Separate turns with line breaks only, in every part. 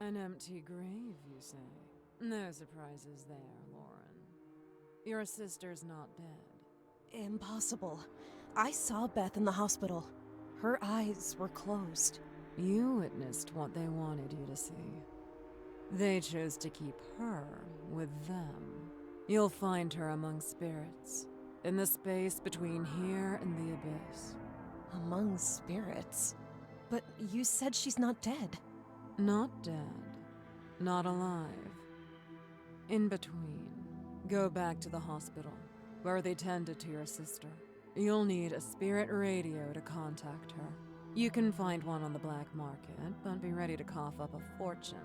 An empty grave, you say? No surprises there, Lauren. Your sister's not dead.
Impossible. I saw Beth in the hospital. Her eyes were closed.
You witnessed what they wanted you to see. They chose to keep her with them. You'll find her among spirits, in the space between here and the abyss.
Among spirits? But you said she's not dead.
Not dead. Not alive. In between. Go back to the hospital, where they tended to your sister. You'll need a spirit radio to contact her. You can find one on the black market, but be ready to cough up a fortune.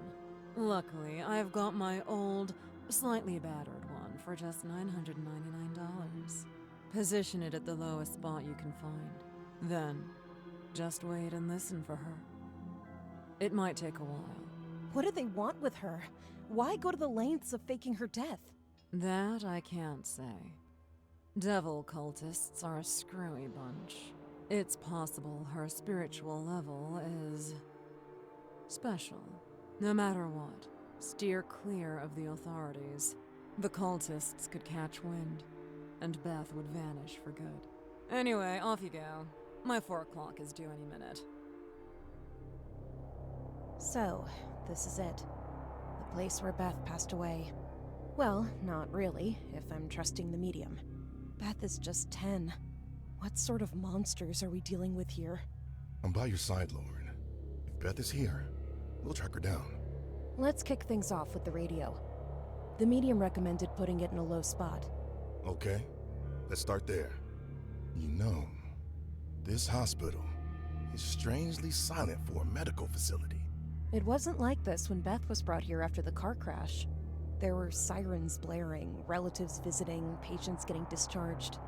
Luckily, I've got my old, slightly battered one for just $999. Position it at the lowest spot you can find. Then, just wait and listen for her. It might take a while.
What do they want with her? Why go to the lengths of faking her death?
That I can't say. Devil cultists are a screwy bunch. It's possible her spiritual level is special. No matter what, steer clear of the authorities. The cultists could catch wind, and Beth would vanish for good. Anyway, off you go. My 4 o'clock is due any minute.
So, this is it. The place where Beth passed away. Well, not really, if I'm trusting the medium. Beth is just 10. What sort of monsters are we dealing with here?
I'm by your side, Lauren. If Beth is here, we'll track her down.
Let's kick things off with the radio. The medium recommended putting it in a low spot.
Okay, let's start there. You know, this hospital is strangely silent for a medical facility.
It wasn't like this when Beth was brought here after the car crash. There were sirens blaring, relatives visiting, patients getting discharged.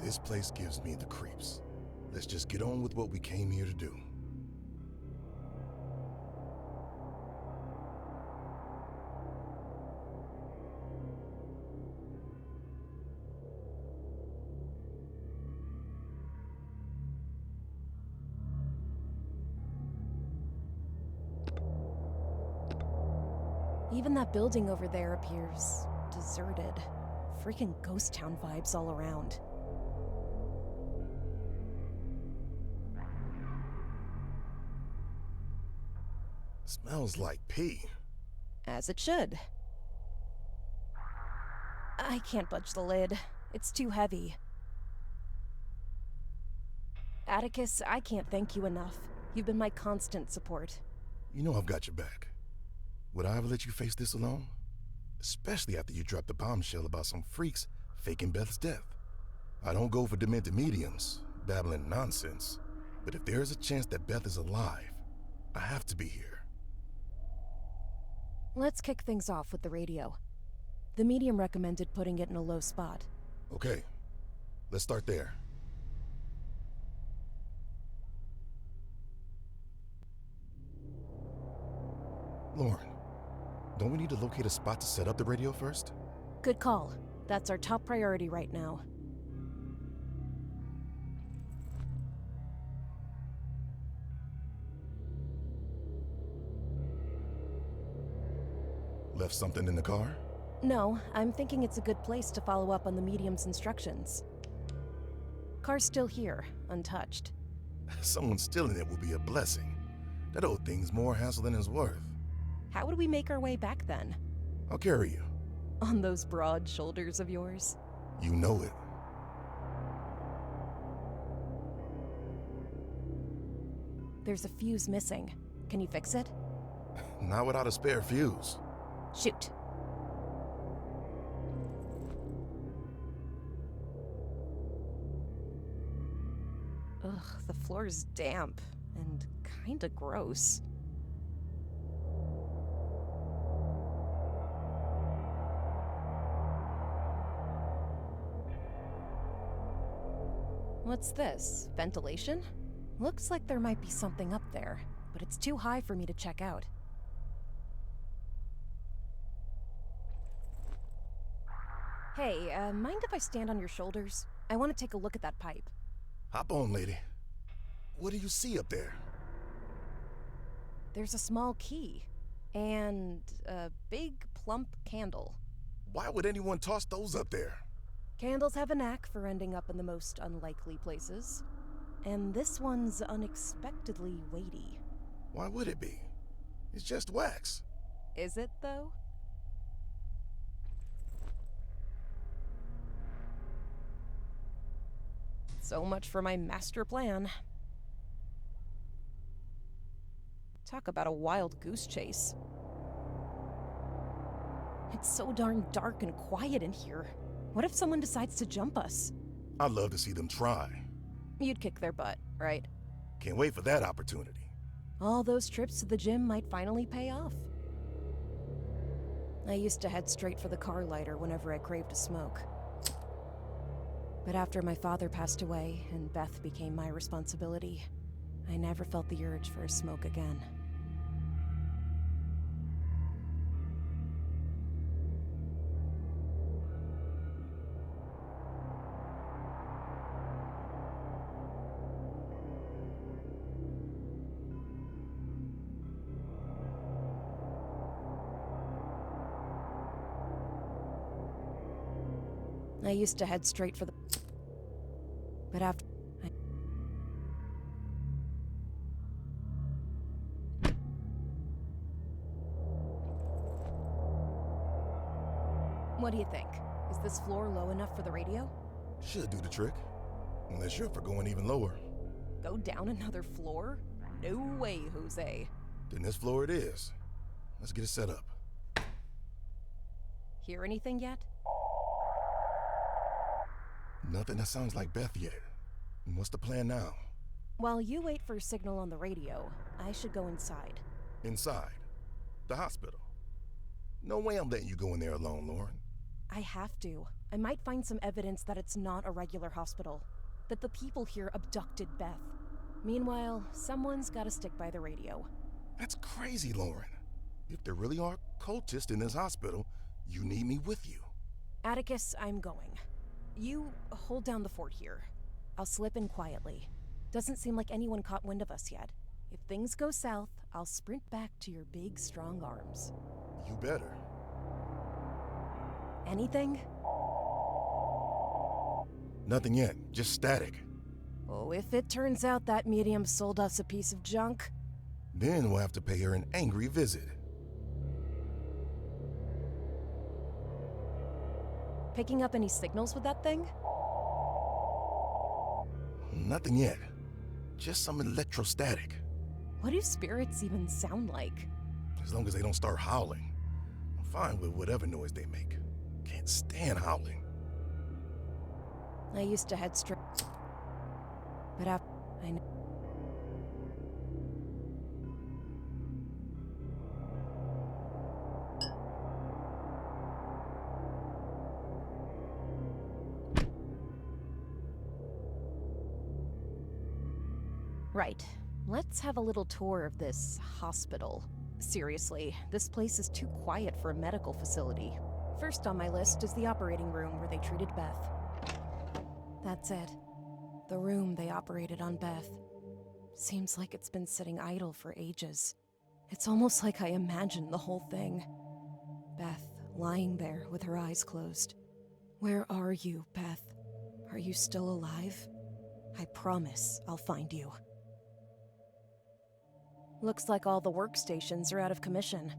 This place gives me the creeps. Let's just get on with what we came here to do.
Even that building over there appears deserted. Freaking ghost town vibes all around.
Smells like pee.
As it should. I can't budge the lid. It's too heavy. Atticus, I can't thank you enough. You've been my constant support.
You know I've got your back. Would I ever let you face this alone? Especially after you dropped the bombshell about some freaks faking Beth's death. I don't go for demented mediums, babbling nonsense. But if there is a chance that Beth is alive, I have to be here.
Let's kick things off with the radio. The medium recommended putting it in a low spot.
Okay, let's start there. Lauren, don't we need to locate a spot to set up the radio first?
Good call. That's our top priority right now.
Left something in the car?
No, I'm thinking it's a good place to follow up on the medium's instructions. Car's still here, untouched.
Someone stealing it will be a blessing. That old thing's more hassle than it's worth.
How would we make our way back then?
I'll carry you.
On those broad shoulders of yours?
You know it.
There's a fuse missing. Can you fix it?
Not without a spare fuse.
Shoot. Ugh, the floor's damp and kinda gross. What's this? Ventilation? Looks like there might be something up there, but it's too high for me to check out. Hey, mind if I stand on your shoulders? I want to take a look at that pipe.
Hop on, lady. What do you see up there?
There's a small key. And a big plump candle.
Why would anyone toss those up there?
Candles have a knack for ending up in the most unlikely places. And this one's unexpectedly weighty.
Why would it be? It's just wax.
Is it, though? So much for my master plan. Talk about a wild goose chase. It's so darn dark and quiet in here. What if someone decides to jump us?
I'd love to see them try.
You'd kick their butt, right?
Can't wait for that opportunity.
All those trips to the gym might finally pay off. I used to head straight for the car lighter whenever I craved a smoke. But after my father passed away and Beth became my responsibility, I never felt the urge for a smoke again. I used to head straight for the... But after... What do you think? Is this floor low enough for the radio?
Should do the trick. Unless you're up for going even lower.
Go down another floor? No way, Jose.
Then this floor it is. Let's get it set up.
Hear anything yet?
Nothing that sounds like Beth yet. What's the plan now?
While you wait for a signal on the radio, I should go inside.
Inside? The hospital? No way I'm letting you go in there alone, Lauren.
I have to. I might find some evidence that it's not a regular hospital. That the people here abducted Beth. Meanwhile, someone's gotta stick by the radio.
That's crazy, Lauren. If there really are cultists in this hospital, you need me with you.
Atticus, I'm going. You hold down the fort here. I'll slip in quietly. Doesn't seem like anyone caught wind of us yet. If things go south, I'll sprint back to your big, strong arms.
You better.
Anything?
Nothing yet, just static.
Oh, if it turns out that medium sold us a piece of junk.
Then we'll have to pay her an angry visit.
Picking up any signals with that thing?
Nothing yet. Just some electrostatic.
What do spirits even sound like?
As long as they don't start howling. I'm fine with whatever noise they make. Can't stand howling.
I used to head straight. But after I know. Right. Let's have a little tour of this hospital. Seriously, this place is too quiet for a medical facility. First on my list is the operating room where they treated Beth. That's it. The room they operated on Beth. Seems like it's been sitting idle for ages. It's almost like I imagined the whole thing. Beth, lying there with her eyes closed. Where are you, Beth? Are you still alive? I promise I'll find you. Looks like all the workstations are out of commission.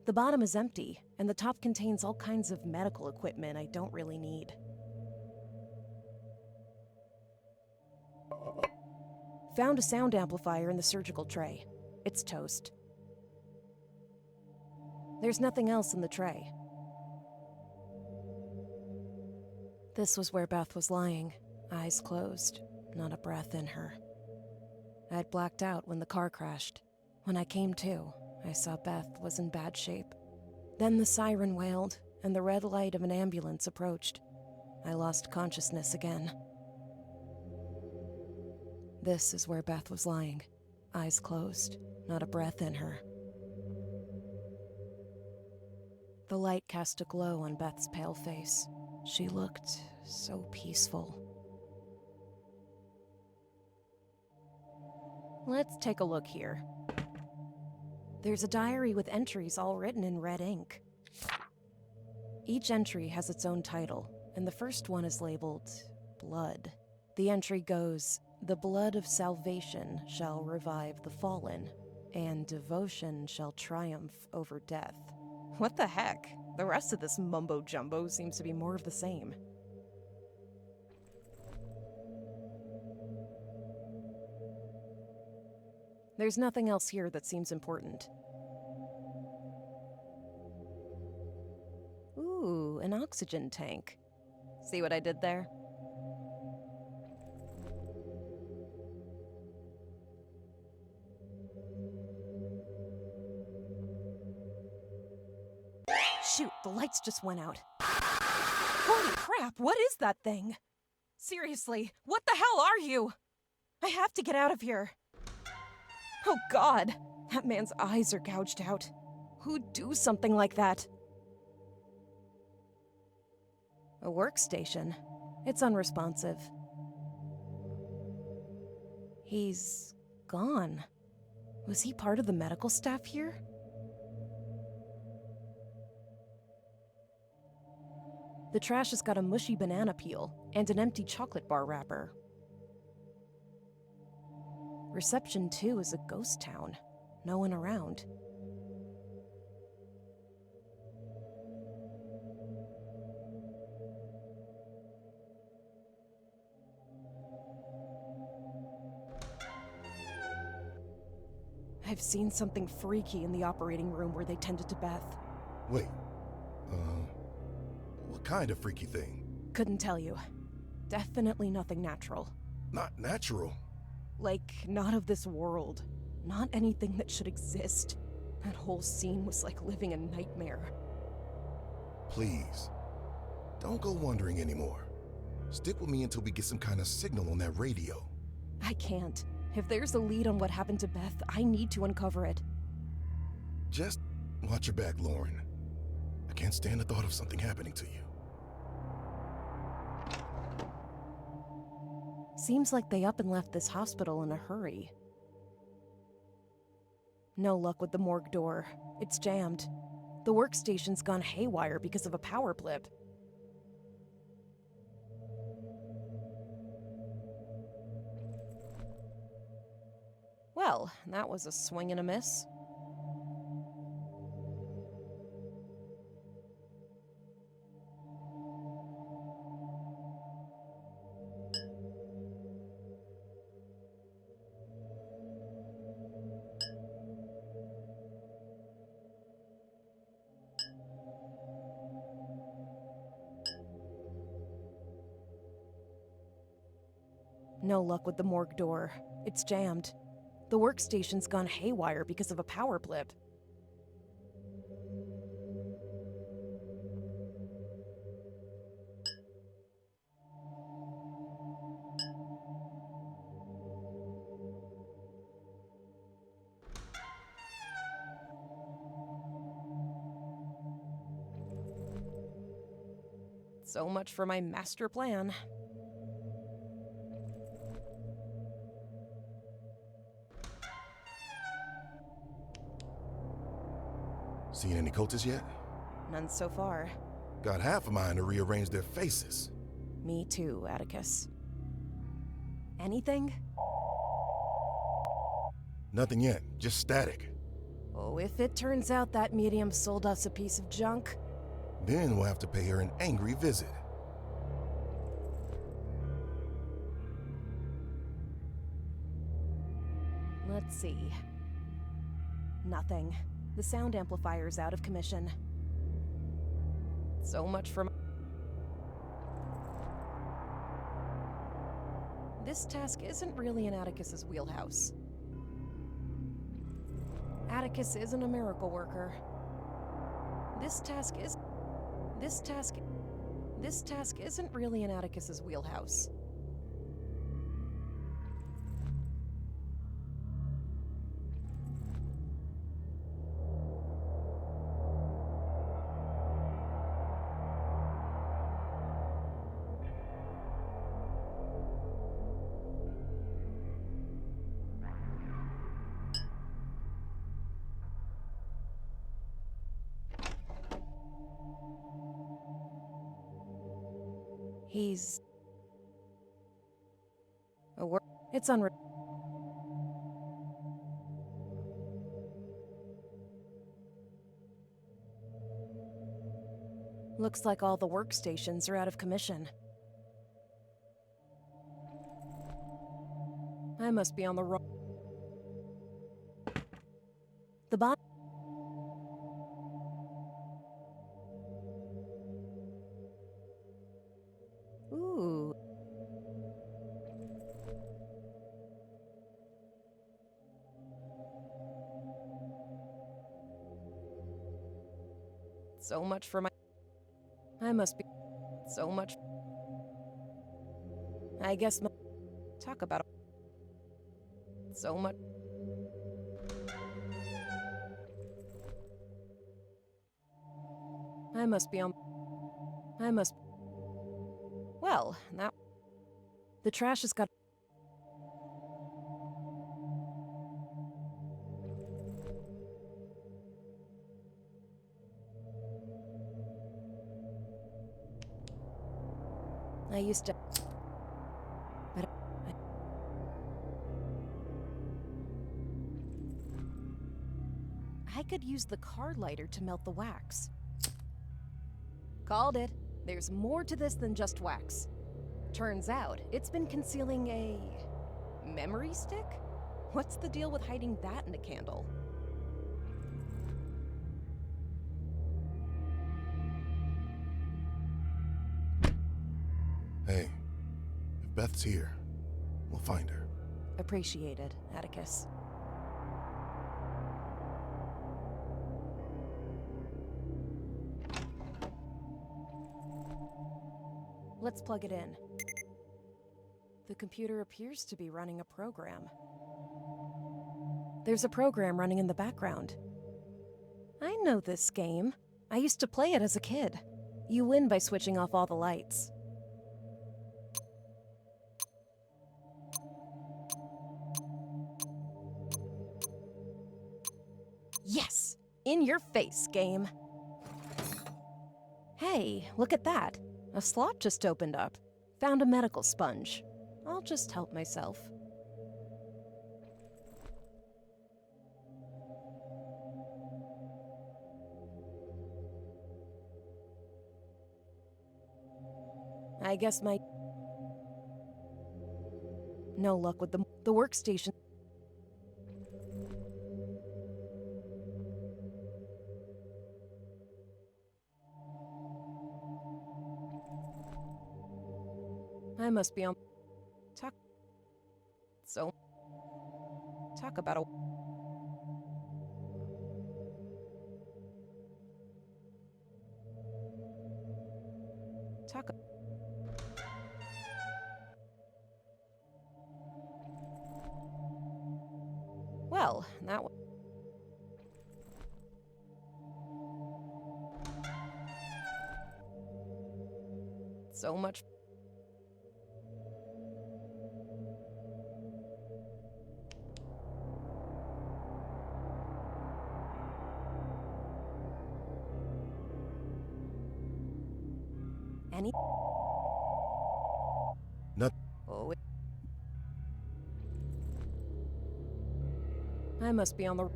The bottom is empty, and the top contains all kinds of medical equipment I don't really need. Found a sound amplifier in the surgical tray. It's toast. There's nothing else in the tray. This was where Beth was lying, eyes closed, not a breath in her. I'd blacked out when the car crashed. When I came to, I saw Beth was in bad shape. Then the siren wailed, and the red light of an ambulance approached. I lost consciousness again. This is where Beth was lying, eyes closed, not a breath in her. The light cast a glow on Beth's pale face. She looked so peaceful. Let's take a look here. There's a diary with entries all written in red ink. Each entry has its own title, and the first one is labeled Blood. The entry goes, "The blood of salvation shall revive the fallen, and devotion shall triumph over death." What the heck? The rest of this mumbo-jumbo seems to be more of the same. There's nothing else here that seems important. Ooh, an oxygen tank. See what I did there? Shoot, the lights just went out. Holy crap, what is that thing? Seriously, what the hell are you? I have to get out of here. Oh God, that man's eyes are gouged out. Who'd do something like that? A workstation. It's unresponsive. He's gone. Was he part of the medical staff here? The trash has got a mushy banana peel and an empty chocolate bar wrapper. Reception 2 is a ghost town. No one around. I've seen something freaky in the operating room where they tended to Beth.
Wait, what kind of freaky thing?
Couldn't tell you. Definitely nothing natural.
Not natural.
Like, not of this world. Not anything that should exist. That whole scene was like living a nightmare.
Please, don't go wandering anymore. Stick with me until we get some kind of signal on that radio.
I can't. If there's a lead on what happened to Beth, I need to uncover it.
Just watch your back, Lauren. I can't stand the thought of something happening to you.
Seems like they up and left this hospital in a hurry. No luck with the morgue door. It's jammed. The workstation's gone haywire because of a power blip. Well, that was a swing and a miss. No luck with the morgue door. It's jammed. The workstation's gone haywire because of a power blip. So much for my master plan.
Seen any cultists yet?
None so far.
Got half of mine to rearrange their faces.
Me too, Atticus. Anything?
Nothing yet, just static.
Oh, if it turns out that medium sold us a piece of junk.
Then we'll have to pay her an angry visit.
Let's see. Nothing. The sound amplifier's out of commission. So much for This task isn't really in Atticus's wheelhouse. Atticus isn't a miracle worker. This task isn't really in Atticus's wheelhouse. He's a work. It's Looks like all the workstations are out of commission. I must be on the wrong. The bot. Ooh. So much for my. I must be. So much. I guess my. Talk about. So much. I must be on. I must. Well, that. The trash has got. I used to. But. I could use the car lighter to melt the wax. Called it. There's more to this than just wax. Turns out, it's been concealing a... memory stick? What's the deal with hiding that in a candle?
Hey, if Beth's here, we'll find her.
Appreciated, Atticus. Let's plug it in. The computer appears to be running a program. There's a program running in the background. I know this game. I used to play it as a kid. You win by switching off all the lights. Yes! In your face, game! Hey, look at that! A slot just opened up. Found a medical sponge. I'll just help myself. I guess my... No luck with the workstation. I must be on... Talk about a... Well, that one... So much... Any...
Not...
Oh, I must be on the...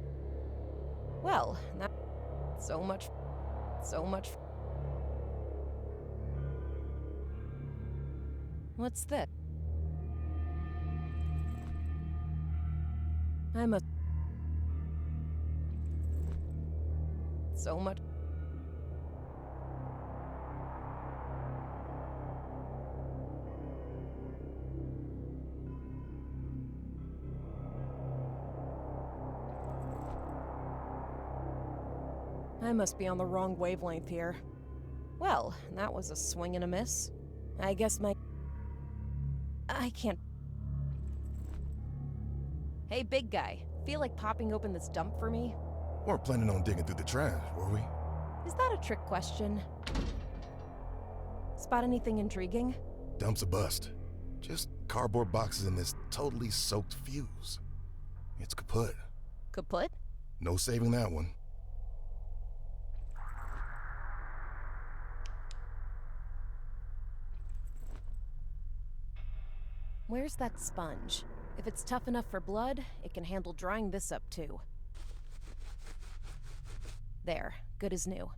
Well, that... So much... What's this? I'm a... So much... I must be on the wrong wavelength here. Well, that was a swing and a miss. I guess I can't... Hey, big guy. Feel like popping open this dump for me?
Weren't planning on digging through the trash, were we?
Is that a trick question? Spot anything intriguing?
Dump's a bust. Just cardboard boxes and this totally soaked fuse. It's kaput.
Kaput?
No saving that one.
Where's that sponge? If it's tough enough for blood, it can handle drying this up too. There, good as new.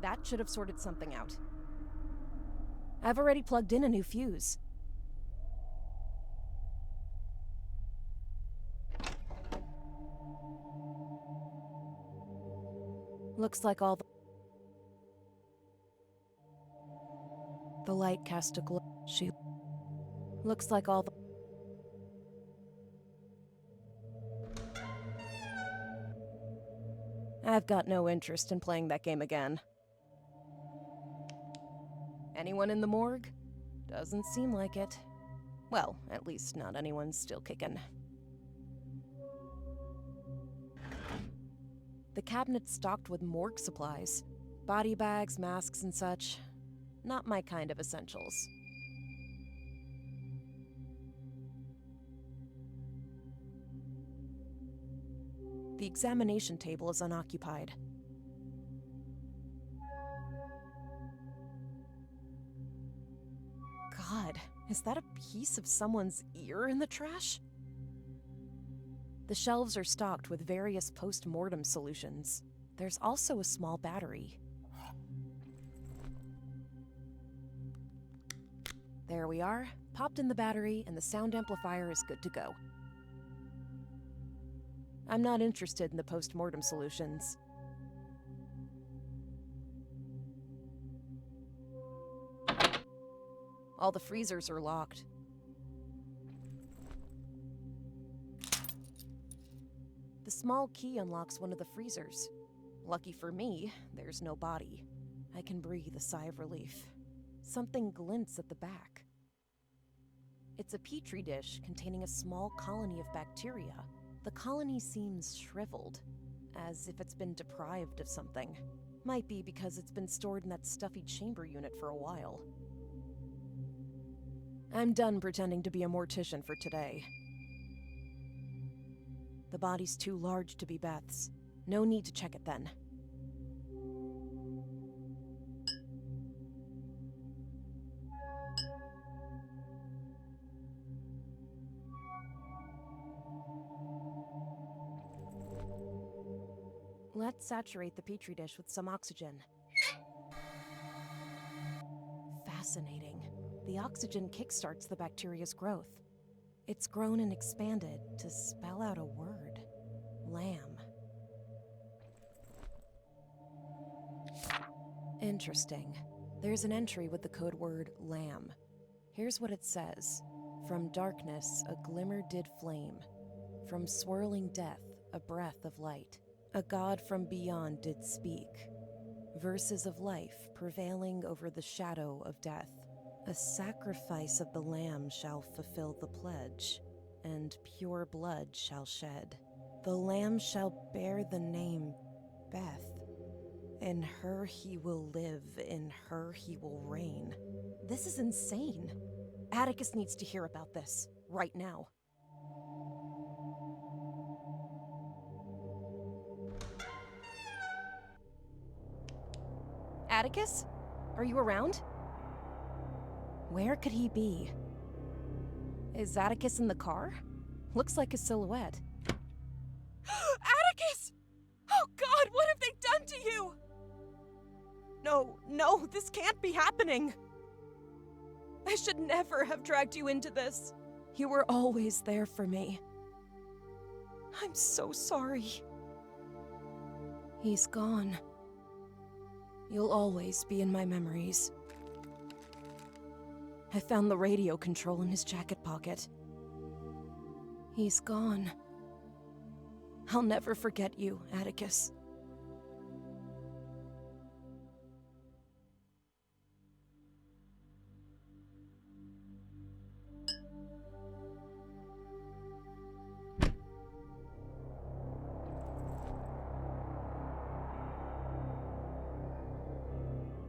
That should have sorted something out. I've already plugged in a new fuse. Looks like all the light cast a glow. Looks like all the... I've got no interest in playing that game again. Anyone in the morgue? Doesn't seem like it. Well, at least not anyone still kicking. The cabinet's stocked with morgue supplies. Body bags, masks, and such. Not my kind of essentials. The examination table is unoccupied. God, is that a piece of someone's ear in the trash? The shelves are stocked with various post-mortem solutions. There's also a small battery. There we are. Popped in the battery, and the sound amplifier is good to go. I'm not interested in the post-mortem solutions. All the freezers are locked. The small key unlocks one of the freezers. Lucky for me, there's no body. I can breathe a sigh of relief. Something glints at the back. It's a petri dish containing a small colony of bacteria. The colony seems shriveled, as if it's been deprived of something. Might be because it's been stored in that stuffy chamber unit for a while. I'm done pretending to be a mortician for today. The body's too large to be Beth's. No need to check it then. Let's saturate the petri dish with some oxygen. Fascinating. The oxygen kickstarts the bacteria's growth. It's grown and expanded to spell out a word. Lamb. Interesting. There's an entry with the code word lamb. Here's what it says. From darkness a glimmer did flame. From swirling death a breath of light. A god from beyond did speak. Verses of life prevailing over the shadow of death. A sacrifice of the lamb shall fulfill the pledge, and pure blood shall shed. The lamb shall bear the name Beth. In her he will live, in her he will reign. This is insane. Atticus needs to hear about this, right now. Atticus? Are you around? Where could he be? Is Atticus in the car? Looks like a silhouette. Atticus! Oh God, what have they done to you? No, this can't be happening. I should never have dragged you into this. You were always there for me. I'm so sorry. He's gone. You'll always be in my memories. I found the radio control in his jacket pocket. He's gone. I'll never forget you, Atticus.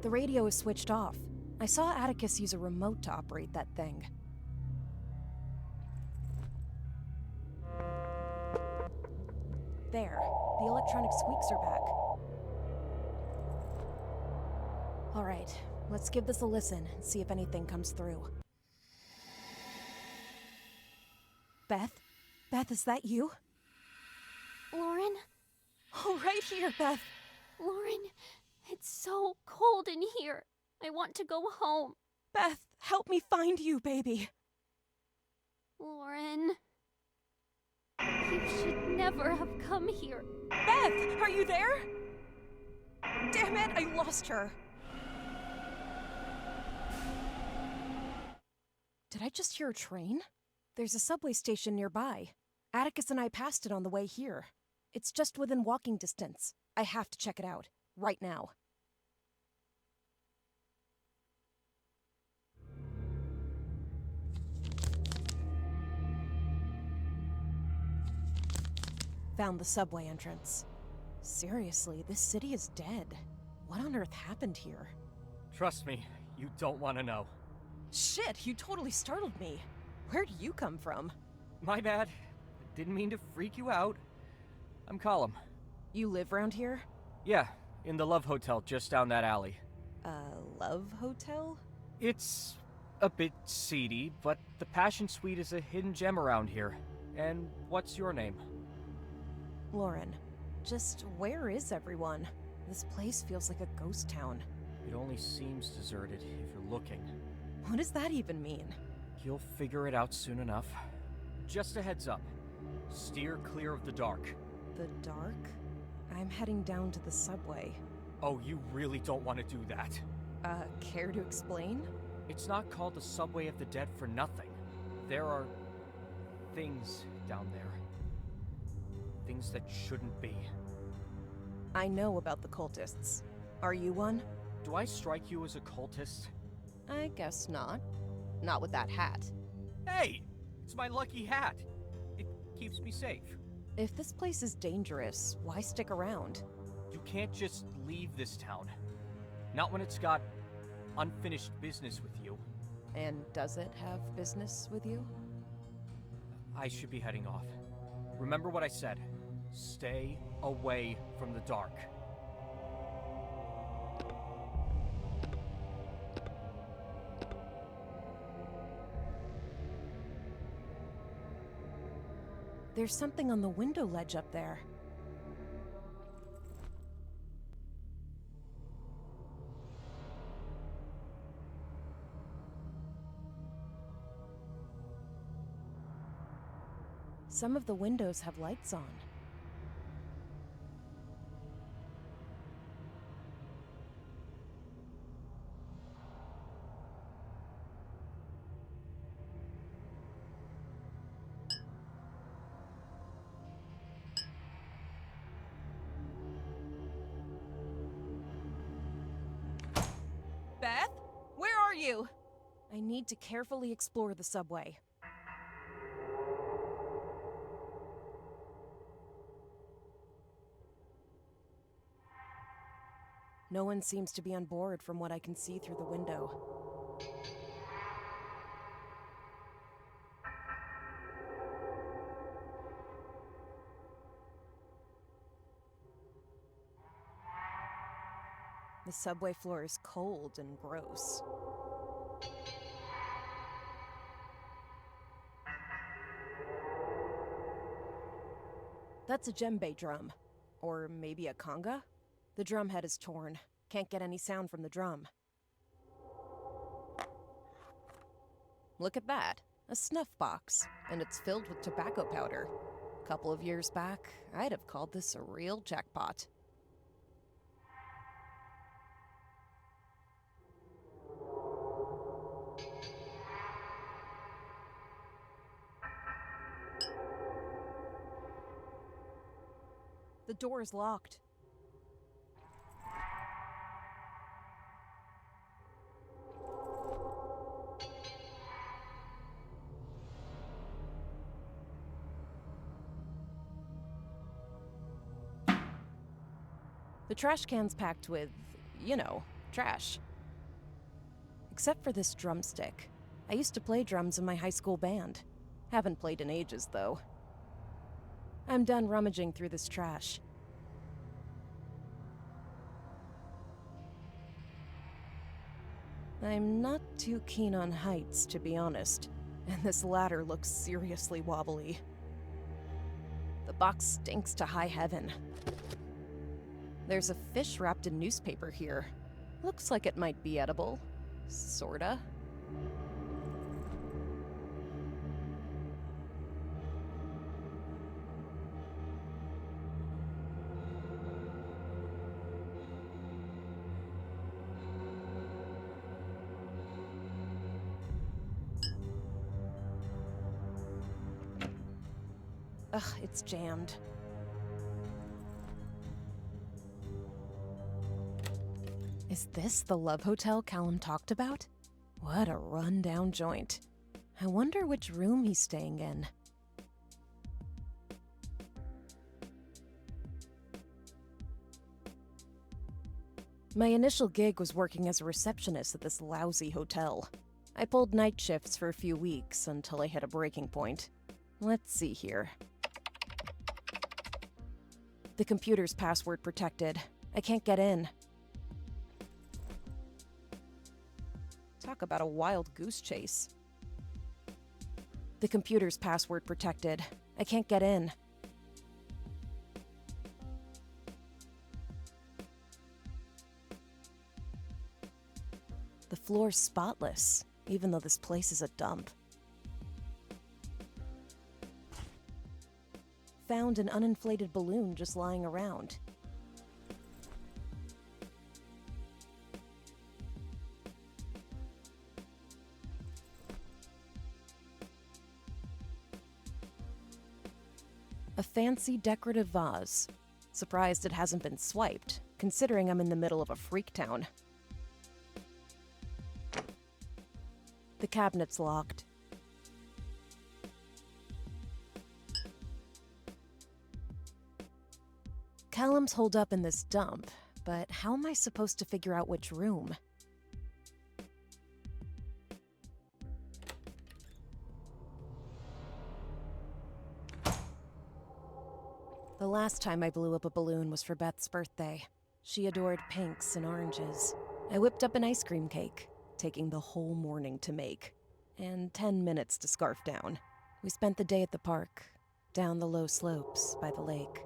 The radio is switched off. I saw Atticus use a remote to operate that thing. There. The electronic squeaks are back. Alright, let's give this a listen and see if anything comes through. Beth? Beth, is that you?
Lauren?
Oh, right here, Beth.
Lauren, it's so cold in here. I want to go home.
Beth, help me find you, baby.
Lauren. You should never have come here.
Beth, are you there? Damn it, I lost her. Did I just hear a train? There's a subway station nearby. Atticus and I passed it on the way here. It's just within walking distance. I have to check it out, right now. Found the subway entrance. Seriously, this city is dead. What on earth happened here?
Trust me, you don't want to know.
Shit, you totally startled me. Where'd you come from?
My bad. Didn't mean to freak you out. I'm Colum.
You live around here?
Yeah, in the Love Hotel just down that alley.
Love Hotel?
It's a bit seedy, but the Passion Suite is a hidden gem around here. And what's your name?
Lauren. Just where is everyone? This place feels like a ghost town.
It only seems deserted if you're looking.
What does that even mean?
You'll figure it out soon enough. Just a heads up. Steer clear of the dark.
The dark? I'm heading down to the subway.
Oh, you really don't want to do that.
Care to explain?
It's not called the Subway of the Dead for nothing. There are things down there. Things that shouldn't be.
I know about the cultists. Are you one?
Do I strike you as a cultist?
I guess not. Not with that hat.
Hey! It's my lucky hat. It keeps me safe.
If this place is dangerous, why stick around?
You can't just leave this town. Not when it's got unfinished business with you.
And does it have business with you?
I should be heading off. Remember what I said. Stay away from the dark.
There's something on the window ledge up there. Some of the windows have lights on. Beth? Where are you? I need to carefully explore the subway. No one seems to be on board from what I can see through the window. The subway floor is cold and gross. That's a djembe drum. Or maybe a conga? The drum head is torn. Can't get any sound from the drum. look at that. A snuff box, and it's filled with tobacco powder. A couple of years back, I'd have called this a real jackpot. The door is locked. The trash can's packed with, trash. Except for this drumstick. I used to play drums in my high school band. Haven't played in ages, though. I'm done rummaging through this trash. I'm not too keen on heights, to be honest, and this ladder looks seriously wobbly. The box stinks to high heaven. There's a fish wrapped in newspaper here. Looks like it might be edible. Sorta. Ugh, it's jammed. Is this the love hotel Callum talked about? What a run-down joint. I wonder which room he's staying in. My initial gig was working as a receptionist at this lousy hotel. I pulled night shifts for a few weeks until I hit a breaking point. Let's see here. The computer's password protected. I can't get in. Talk about a wild goose chase. The computer's password protected. I can't get in. The floor's spotless, even though this place is a dump. Found an uninflated balloon just lying around. A fancy decorative vase. Surprised it hasn't been swiped, considering I'm in the middle of a freak town. The cabinet's locked. Callum's holed up in this dump, but how am I supposed to figure out which room? The last time I blew up a balloon was for Beth's birthday. She adored pinks and oranges. I whipped up an ice cream cake, taking the whole morning to make, and 10 minutes to scarf down. We spent the day at the park, down the low slopes by the lake.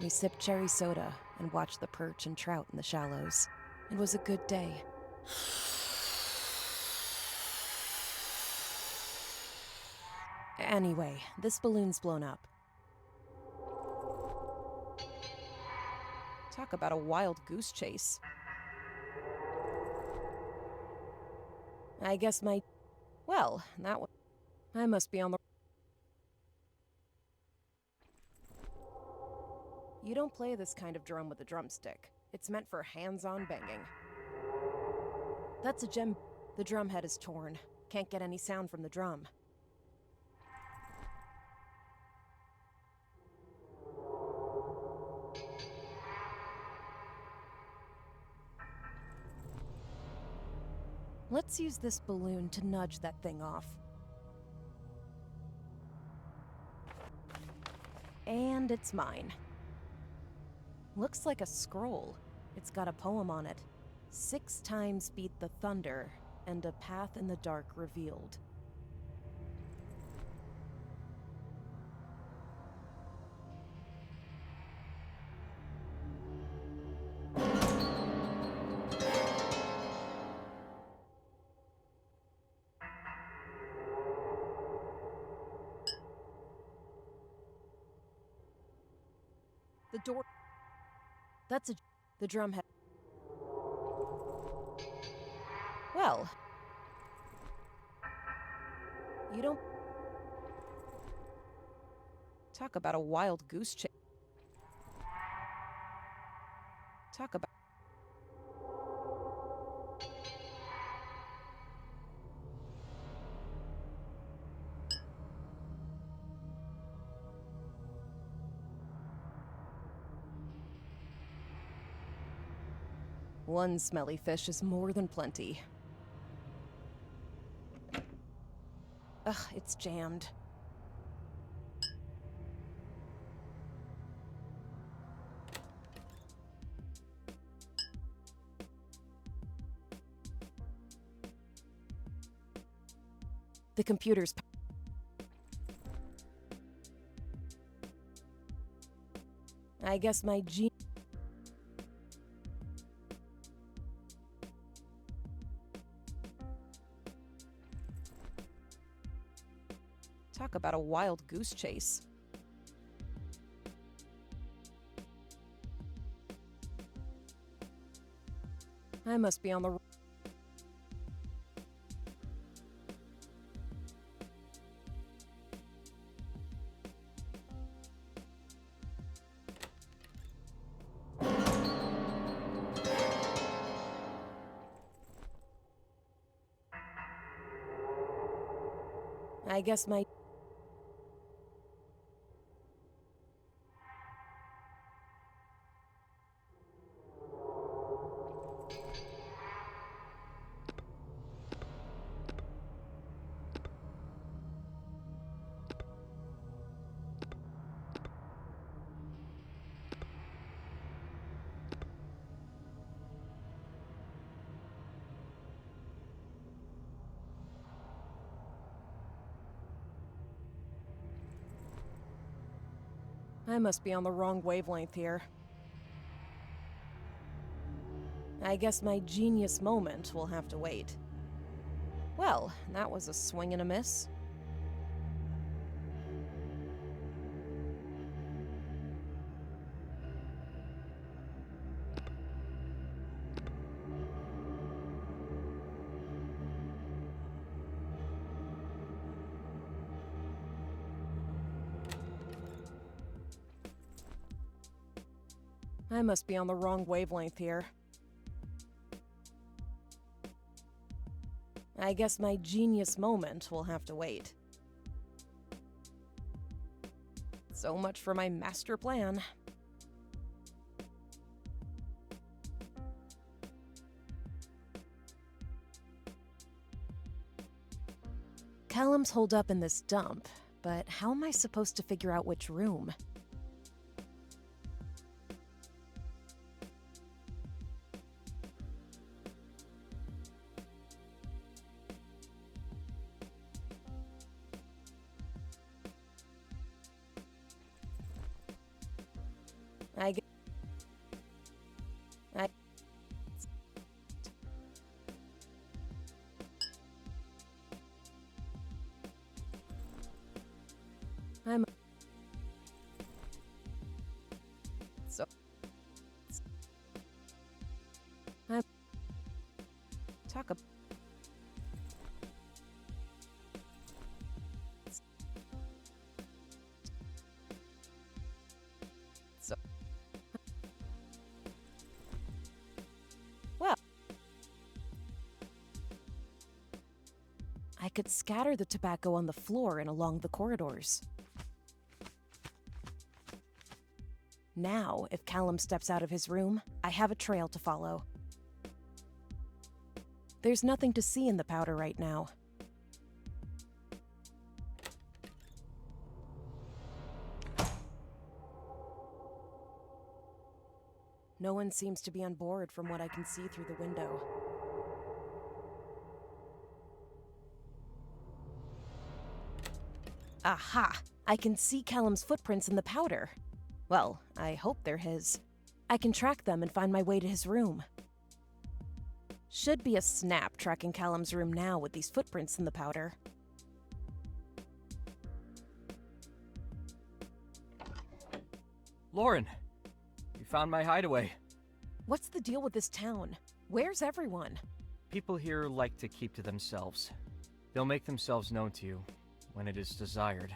We sipped cherry soda and watched the perch and trout in the shallows. It was a good day. Anyway, this balloon's blown up. Talk about a wild goose chase. I guess that one. I must be on the... You don't play this kind of drum with a drumstick. It's meant for hands-on banging. That's a gem. The drum head is torn. Can't get any sound from the drum. Let's use this balloon to nudge that thing off. And it's mine. Looks like a scroll. It's got a poem on it. 6 times beat the thunder, and a path in the dark revealed. The door. That's the drumhead. Well, you don't talk about a wild goose chase. Talk about. One smelly fish is more than plenty. Ugh, it's jammed. The computer's. I guess my Talk about a wild goose chase. I must be on the. I guess my. I must be on the wrong wavelength here. I guess my genius moment will have to wait. Well, that was a swing and a miss. I must be on the wrong wavelength here. I guess my genius moment will have to wait. So much for my master plan. Callum's holed up in this dump, but how am I supposed to figure out which room? I'm so I'm talk about so well, I could scatter the tobacco on the floor and along the corridors. Now, if Callum steps out of his room, I have a trail to follow. There's nothing to see in the powder right now. No one seems to be on board from what I can see through the window. Aha! I can see Callum's footprints in the powder. Well, I hope they're his. I can track them and find my way to his room. Should be a snap tracking Callum's room now with these footprints in the powder.
Lauren, found my hideaway.
What's the deal with this town? Where's everyone?
People here like to keep to themselves. They'll make themselves known to you when it is desired.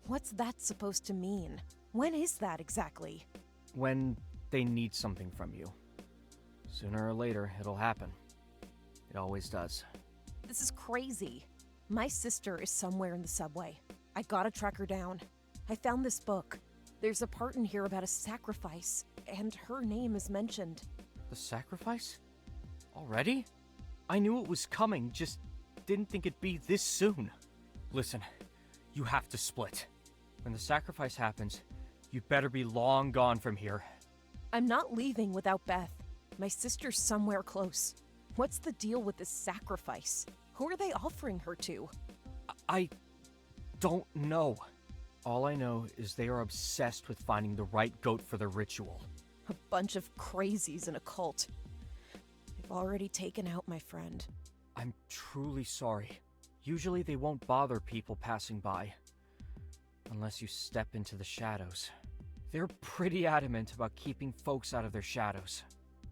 What's that supposed to mean? When is that exactly?
When they need something from you. Sooner or later, it'll happen. It always does.
This is crazy. My sister is somewhere in the subway. I gotta track her down. I found this book. There's a part in here about a sacrifice, and her name is mentioned.
The sacrifice? Already? I knew it was coming, just didn't think it'd be this soon. Listen, you have to split. When the sacrifice happens, you'd better be long gone from here.
I'm not leaving without Beth. My sister's somewhere close. What's the deal with this sacrifice? Who are they offering her to?
I don't know. All I know is they are obsessed with finding the right goat for their ritual.
A bunch of crazies in a cult. They've already taken out my friend.
I'm truly sorry. Usually they won't bother people passing by. Unless you step into the shadows. They're pretty adamant about keeping folks out of their shadows.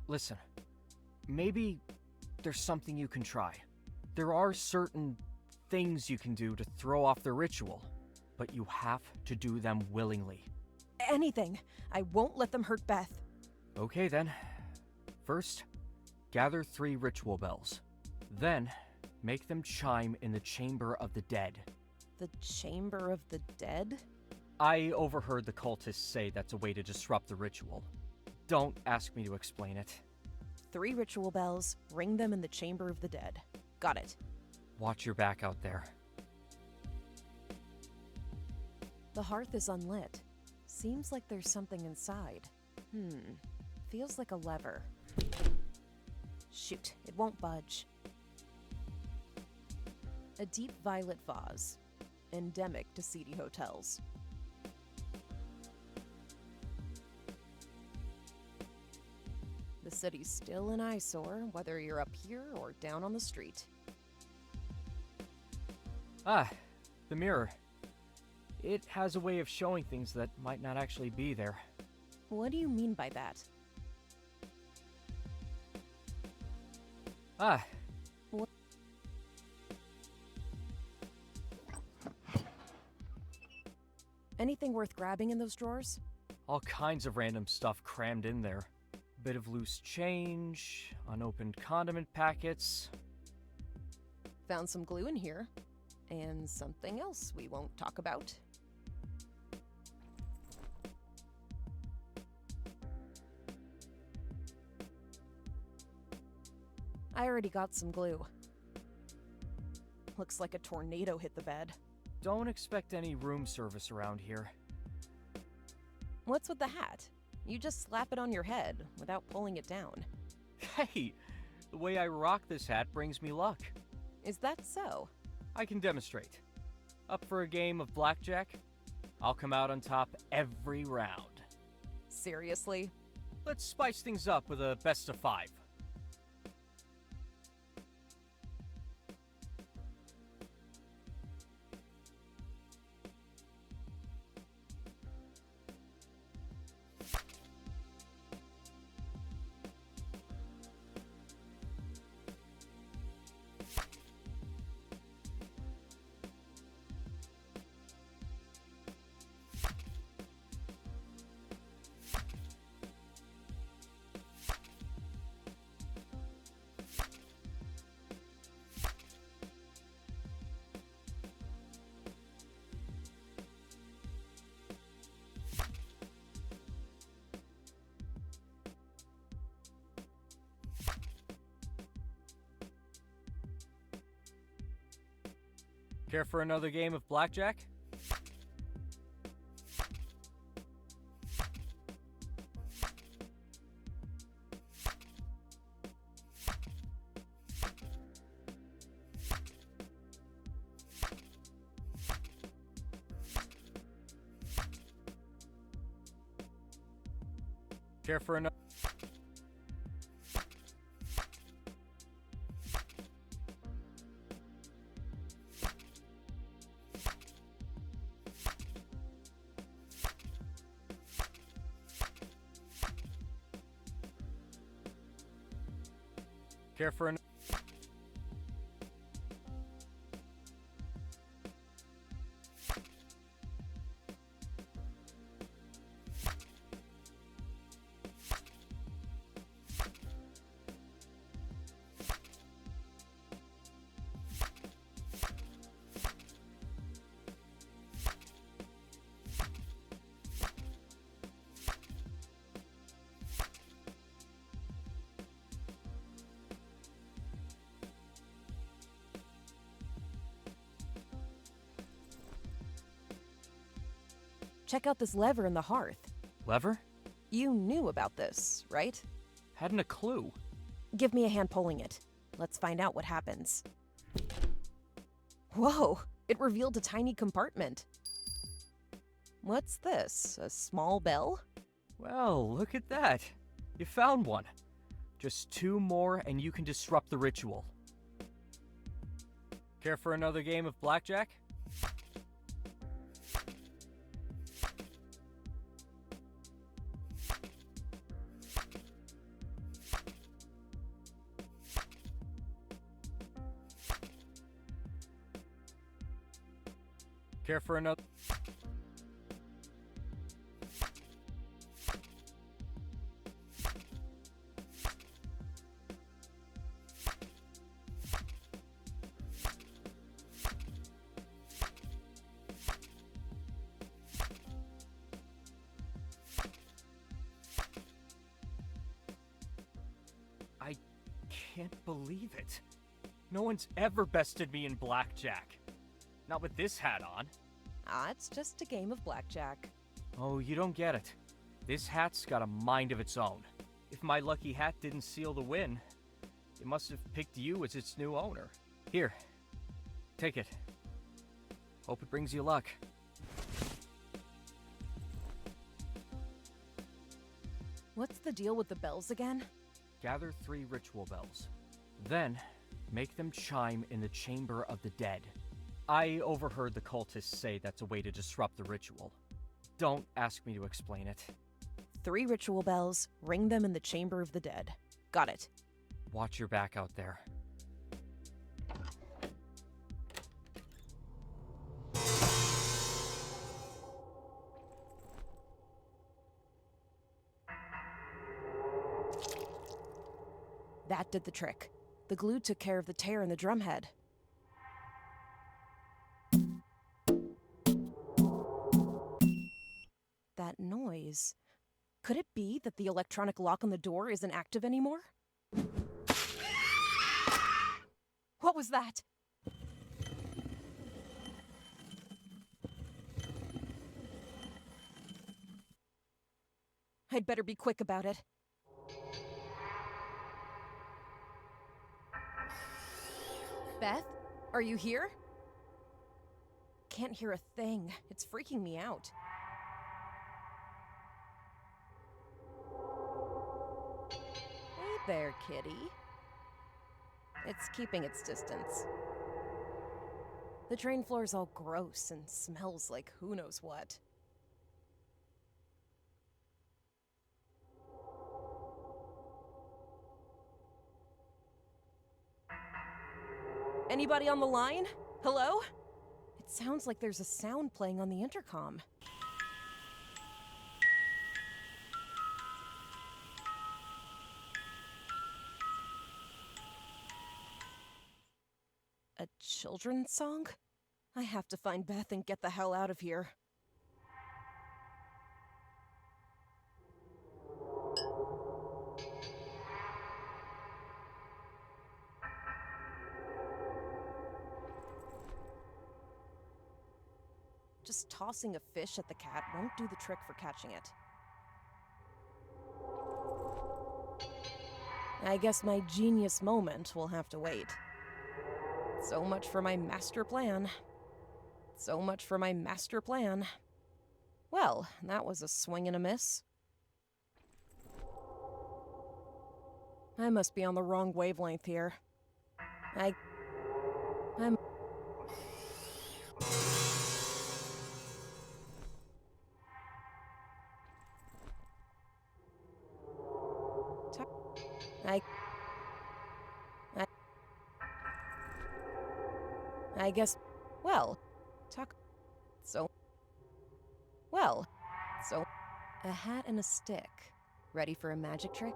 Listen, maybe there's something you can try. There are certain things you can do to throw off the ritual, but you have to do them willingly.
Anything. I won't let them hurt Beth.
Okay then. First, gather 3 ritual bells. Then, make them chime in the Chamber of the Dead.
The Chamber of the Dead?
I overheard the cultists say that's a way to disrupt the ritual. Don't ask me to explain it.
3 ritual bells, ring them in the Chamber of the Dead. Got it.
Watch your back out there.
The hearth is unlit. Seems like there's something inside. Feels like a lever. Shoot, it won't budge. A deep violet vase. Endemic to seedy hotels. The city's still an eyesore, whether you're up here or down on the street.
Ah, the mirror. It has a way of showing things that might not actually be there.
What do you mean by that?
Ah.
What? Anything worth grabbing in those drawers?
All kinds of random stuff crammed in there. Bit of loose change, unopened condiment packets.
Found some glue in here. And something else we won't talk about. I already got some glue. Looks like a tornado hit the bed.
Don't expect any room service around here.
What's with the hat? You just slap it on your head without pulling it down.
Hey, the way I rock this hat brings me luck.
Is that so?
I can demonstrate. Up for a game of blackjack? I'll come out on top every round.
Seriously?
Let's spice things up with a best of 5. Care for another game of blackjack? Care for another? Care for an...
Check out this lever in the hearth.
Lever?
You knew about this, right?
Hadn't a clue.
Give me a hand pulling it. Let's find out what happens. Whoa! It revealed a tiny compartment. What's this? A small bell?
Well, look at that. You found one. Just 2 more and you can disrupt the ritual. Care for another game of blackjack? Care for another? I can't believe it. No one's ever bested me in blackjack. Not with this hat on.
It's just a game of blackjack.
Oh, you don't get it. This hat's got a mind of its own. If my lucky hat didn't seal the win, it must have picked you as its new owner. Here, take it. Hope it brings you luck.
What's the deal with the bells again?
Gather 3 ritual bells. Then, make them chime in the Chamber of the Dead. I overheard the cultists say that's a way to disrupt the ritual. Don't ask me to explain it.
3 ritual bells, ring them in the Chamber of the Dead. Got it.
Watch your back out there.
That did the trick. The glue took care of the tear in the drumhead. That noise. Could it be that the electronic lock on the door isn't active anymore? What was that? I'd better be quick about it. Beth, are you here? Can't hear a thing. It's freaking me out. Hey there, kitty. It's keeping its distance. The train floor's all gross and smells like who knows what. Anybody on the line? Hello? It sounds like there's a sound playing on the intercom. A children's song? I have to find Beth and get the hell out of here. Just tossing a fish at the cat won't do the trick for catching it. I guess my genius moment will have to wait. So much for my master plan. So much for my master plan. Well, that was a swing and a miss. I must be on the wrong wavelength here. I'm... I guess, well, talk. So, well, so, a hat and a stick. Ready for a magic trick?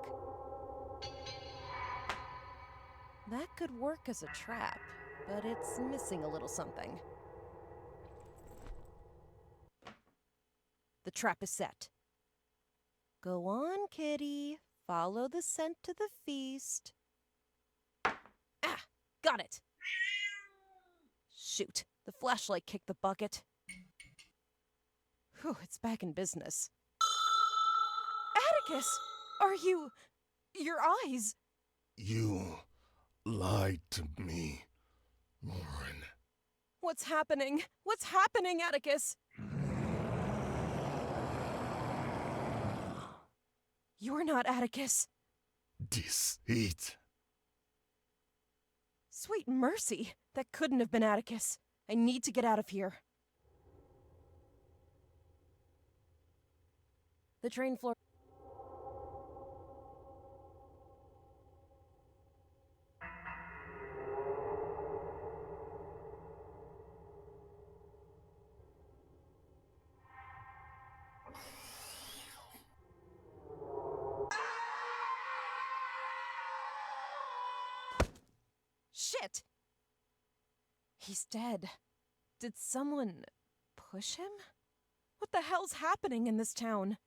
That could work as a trap, but it's missing a little something. The trap is set. Go on, kitty. Follow the scent to the feast. Ah! Got it! Shoot, the flashlight kicked the bucket. Whew, it's back in business. Atticus! Are you... your eyes?
You lied to me, Lauren.
What's happening? What's happening, Atticus? You're not Atticus.
Deceit.
Sweet mercy, that couldn't have been Atticus. I need to get out of here. The train floor... Shit! He's dead. Did someone push him? What the hell's happening in this town?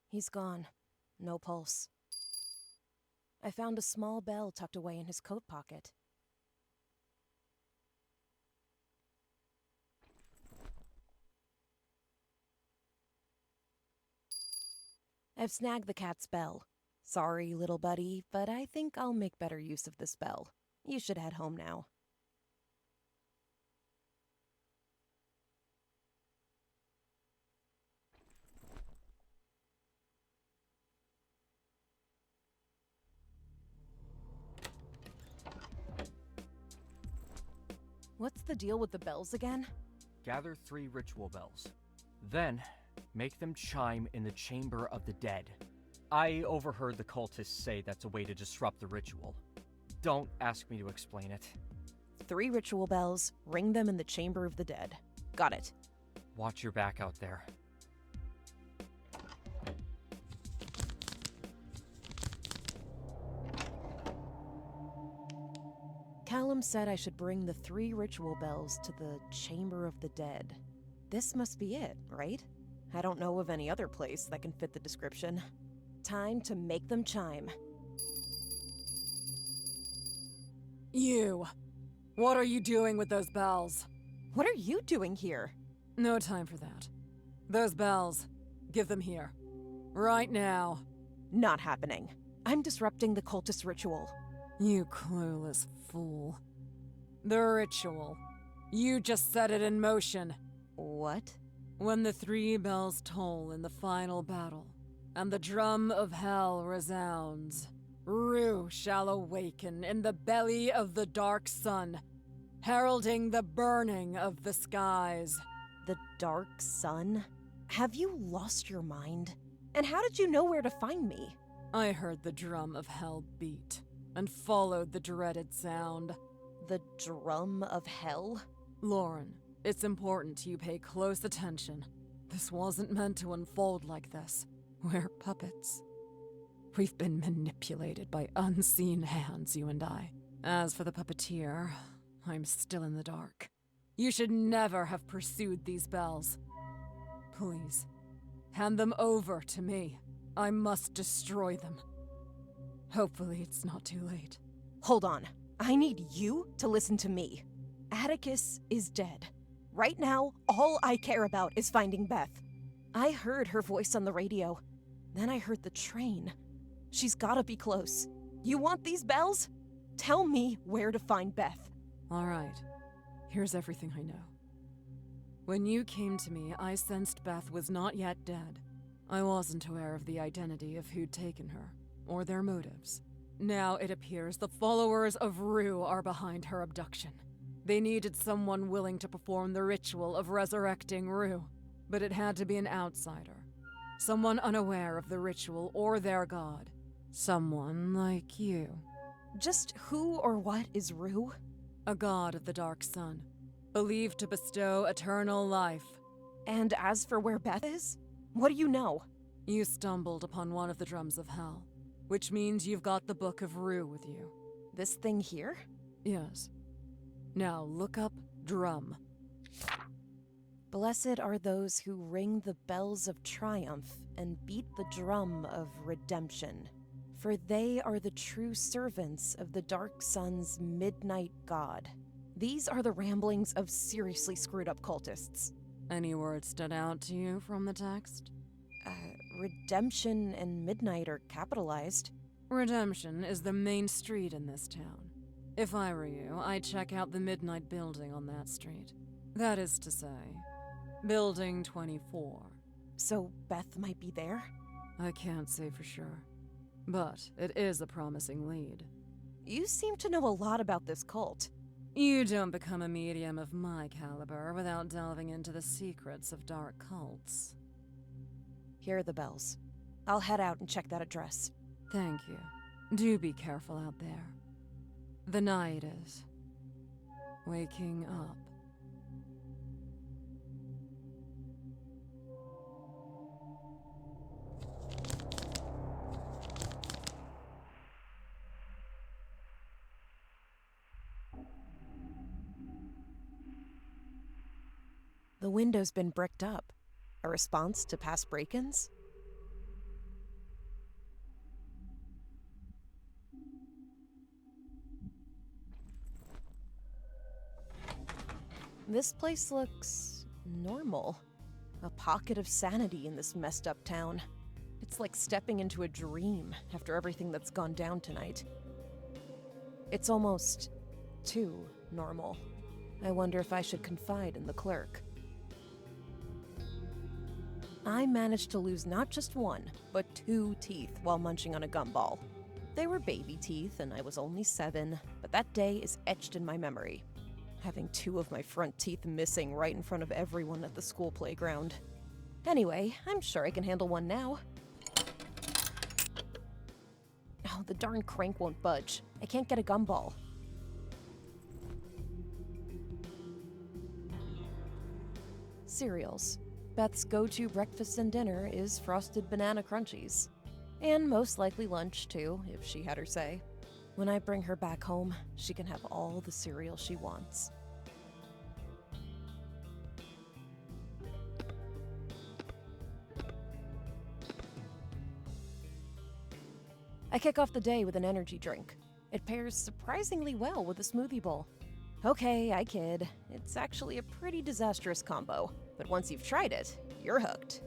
He's gone. No pulse. I found a small bell tucked away in his coat pocket. I've snagged the cat's bell. Sorry, little buddy, but I think I'll make better use of this bell. You should head home now. What's the deal with the bells again?
Gather 3 ritual bells. Then, make them chime in the Chamber of the Dead. I overheard the cultists say that's a way to disrupt the ritual. Don't ask me to explain it.
3 ritual bells, ring them in the Chamber of the Dead. Got it.
Watch your back out there.
Callum said I should bring the 3 ritual bells to the Chamber of the Dead. This must be it, right? I don't know of any other place that can fit the description. Time to make them chime.
You! What are you doing with those bells?
What are you doing here?
No time for that. Those bells, give them here. Right now.
Not happening. I'm disrupting the cultist ritual.
You clueless fool. The ritual. You just set it in motion.
What?
When the 3 bells toll in the final battle, and the drum of hell resounds, Rue shall awaken in the belly of the dark sun, heralding the burning of the skies.
The dark sun? Have you lost your mind? And how did you know where to find me?
I heard the drum of hell beat, and followed the dreaded sound.
The drum of hell?
Lauren, it's important you pay close attention. This wasn't meant to unfold like this. We're puppets. We've been manipulated by unseen hands, you and I. As for the puppeteer, I'm still in the dark. You should never have pursued these bells. Please, hand them over to me. I must destroy them. Hopefully it's not too late.
Hold on. I need you to listen to me. Atticus is dead. Right now, all I care about is finding Beth. I heard her voice on the radio. Then I heard the train. She's gotta be close. You want these bells? Tell me where to find Beth.
All right. Here's everything I know. When you came to me, I sensed Beth was not yet dead. I wasn't aware of the identity of who'd taken her, or their motives. Now it appears the followers of Rue are behind her abduction. They needed someone willing to perform the ritual of resurrecting Rue, but it had to be an outsider. Someone unaware of the ritual or their god. Someone like you.
Just who or what is Rue?
A god of the dark sun, believed to bestow eternal life.
And as for where Beth is? What do you know?
You stumbled upon one of the drums of hell, which means you've got the Book of Rue with you.
This thing here?
Yes. Now look up drum.
Blessed are those who ring the bells of triumph and beat the drum of redemption, for they are the true servants of the dark sun's midnight god. These are the ramblings of seriously screwed up cultists.
Any words stood out to you from the text?
Redemption and midnight are capitalized.
Redemption is the main street in this town. If I were you, I'd check out the Midnight Building on that street. That is to say, Building 24.
So Beth might be there?
I can't say for sure, but it is a promising lead.
You seem to know a lot about this cult.
You don't become a medium of my caliber without delving into the secrets of dark cults.
Here are the bells. I'll head out and check that address.
Thank you. Do be careful out there. The night is waking up.
The window's been bricked up. A response to past break-ins? This place looks normal. A pocket of sanity in this messed up town. It's like stepping into a dream after everything that's gone down tonight. It's almost too normal. I wonder if I should confide in the clerk. I managed to lose not just one, but 2 teeth while munching on a gumball. They were baby teeth, and I was only 7, but that day is etched in my memory. Having 2 of my front teeth missing right in front of everyone at the school playground. Anyway, I'm sure I can handle one now. Oh, the darn crank won't budge. I can't get a gumball. Cereals. Beth's go-to breakfast and dinner is frosted banana crunchies. And most likely lunch, too, if she had her say. When I bring her back home, she can have all the cereal she wants. I kick off the day with an energy drink. It pairs surprisingly well with a smoothie bowl. Okay, I kid. It's actually a pretty disastrous combo, but once you've tried it, you're hooked.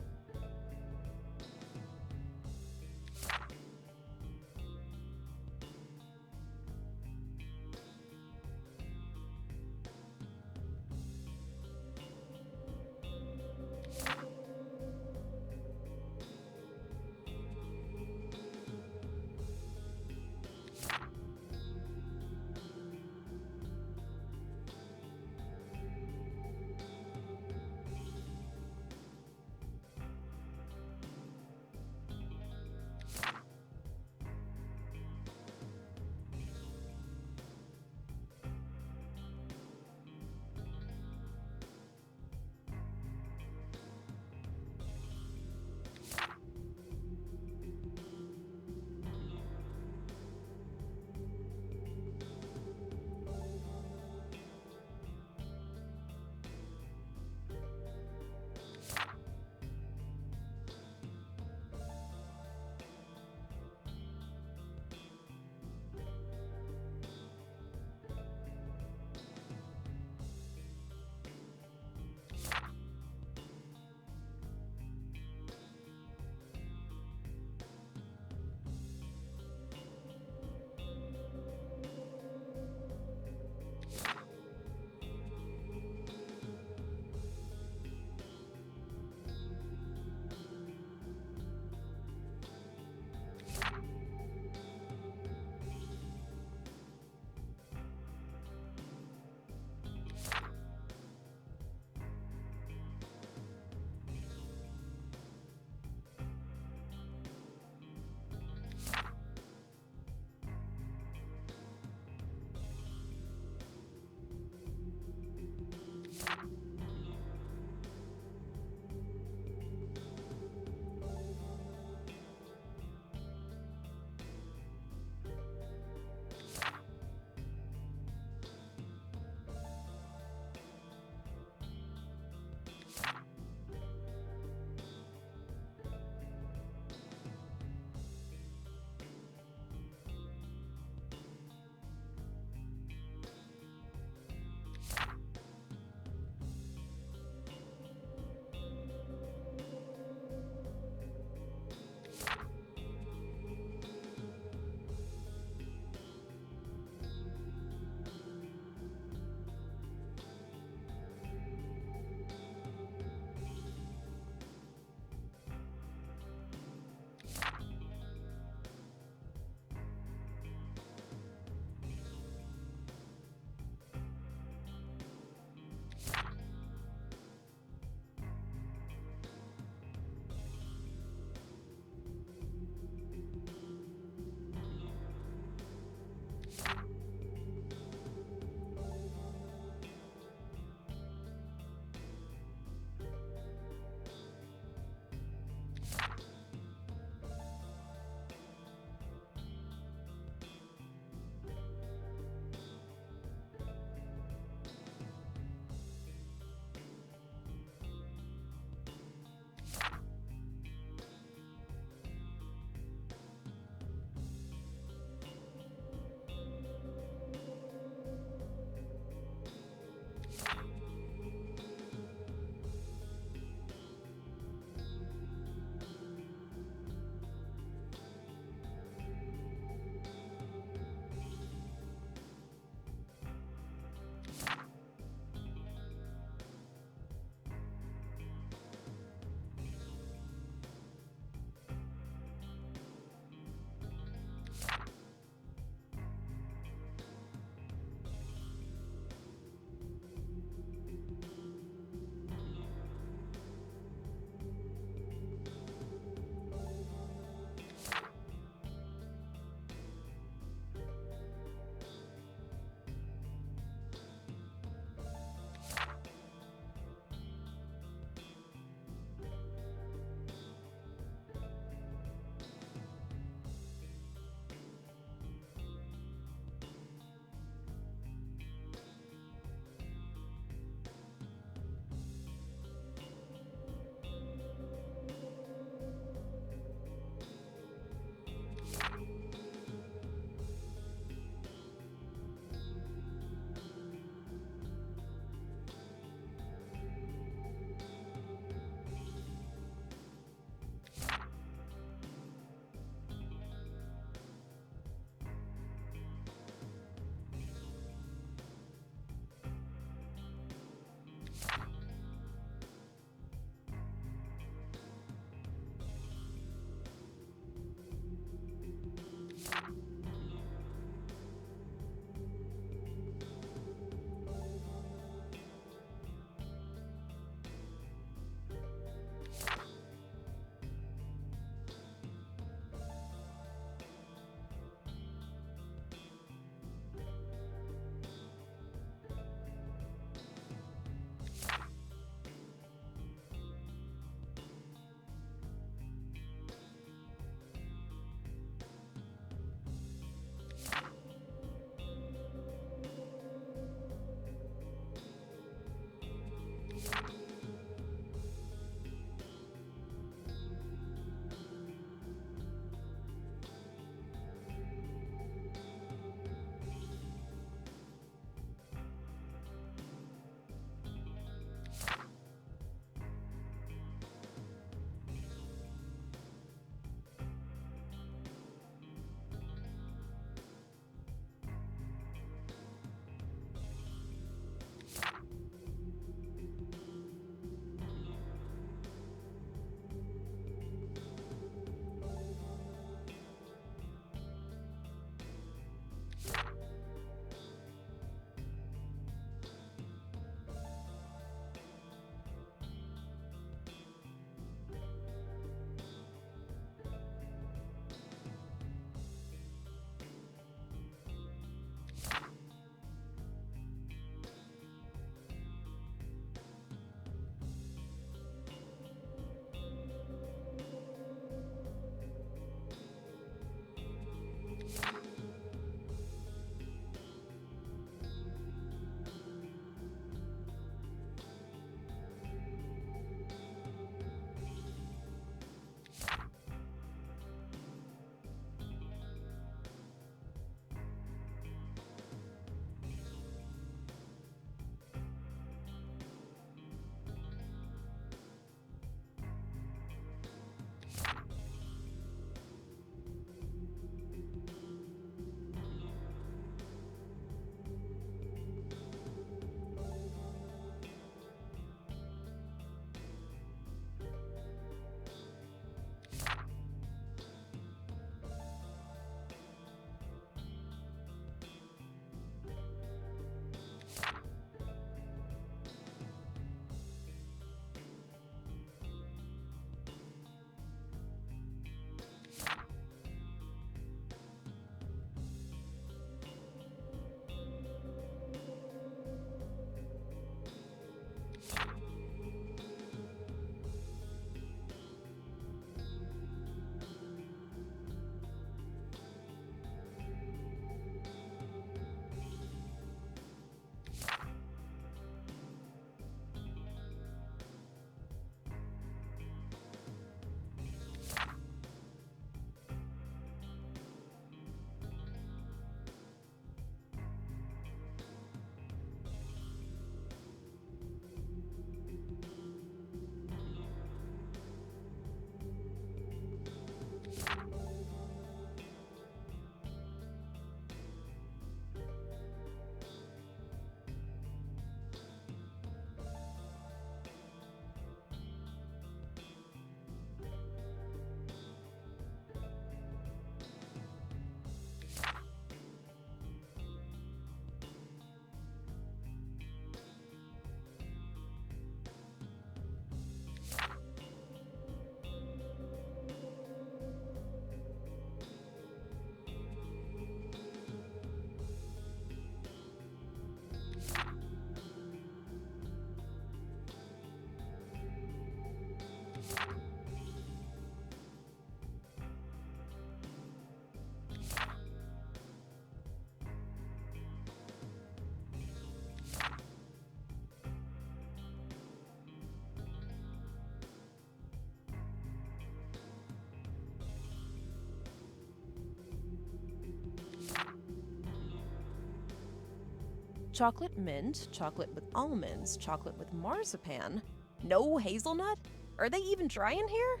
chocolate mint, chocolate with almonds, chocolate with marzipan. No hazelnut? Are they even dry in here?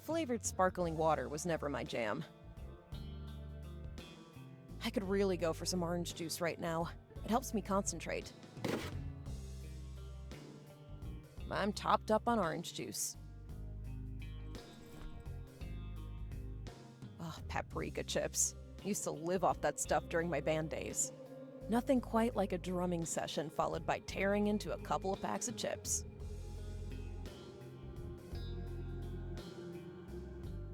Flavored sparkling water was never my jam. I could really go for some orange juice right now. It helps me concentrate. I'm topped up on orange juice. Oh, paprika chips. Used to live off that stuff during my band days. Nothing quite like a drumming session followed by tearing into a couple of packs of chips.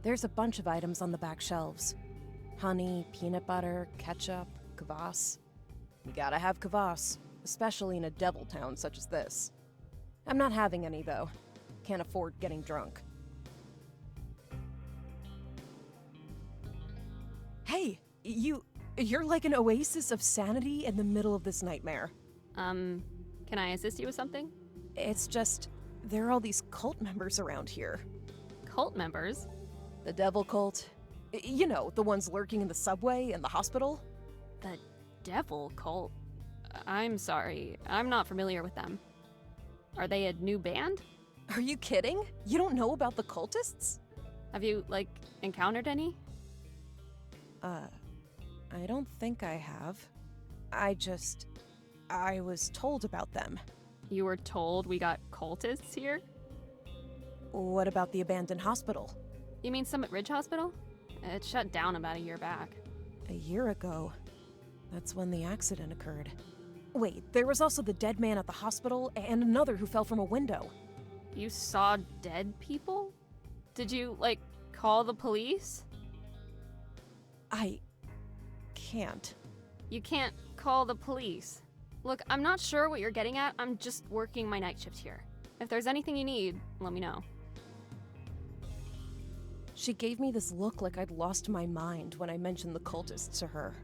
There's a bunch of items on the back shelves. Honey, peanut butter, ketchup, kvass. You gotta have kvass, especially in a devil town such as this. I'm not having any, though. Can't afford getting drunk. Hey, you're like an oasis of sanity in the middle of this nightmare.
Can I assist you with something?
It's just, there are all these cult members around here.
Cult members?
The devil cult. You know, the ones lurking in the subway and the hospital.
The devil cult? I'm sorry, I'm not familiar with them. Are they a new band?
Are you kidding? You don't know about the cultists?
Have you, encountered any?
I don't think I have. I was told about them.
You were told we got cultists here?
What about the abandoned hospital?
You mean Summit Ridge Hospital? It shut down about a year back.
A year ago. That's when the accident occurred. Wait, there was also the dead man at the hospital and another who fell from a window.
You saw dead people? Did you, call the police?
I can't.
You can't call the police. Look, I'm not sure what you're getting at. I'm just working my night shift here. If there's anything you need, let me know.
She gave me this look like I'd lost my mind when I mentioned the cultists to her.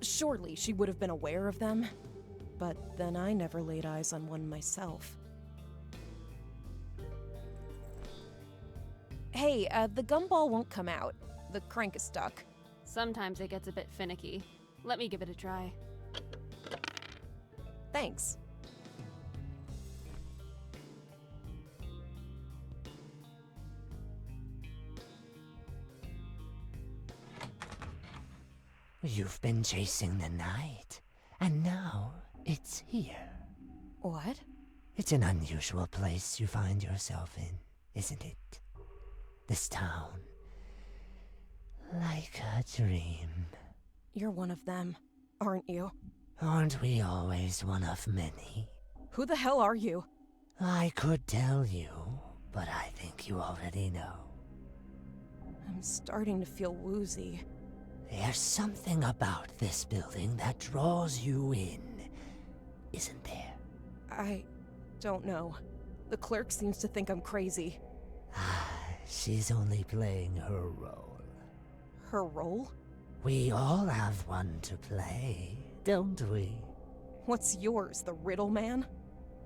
Surely she would have been aware of them. But then I never laid eyes on one myself. Hey, the gumball won't come out. The crank is stuck.
Sometimes it gets a bit finicky. Let me give it a try.
Thanks.
You've been chasing the night, and now it's here.
What?
It's an unusual place you find yourself in, isn't it? This town. Like a dream.
You're one of them, aren't you?
Aren't we always one of many?
Who the hell are you?
I could tell you, but I think you already know.
I'm starting to feel woozy.
There's something about this building that draws you in, isn't there?
I don't know. The clerk seems to think I'm crazy.
She's only playing her role.
Her role?
We all have one to play, don't we?
What's yours, the riddle man?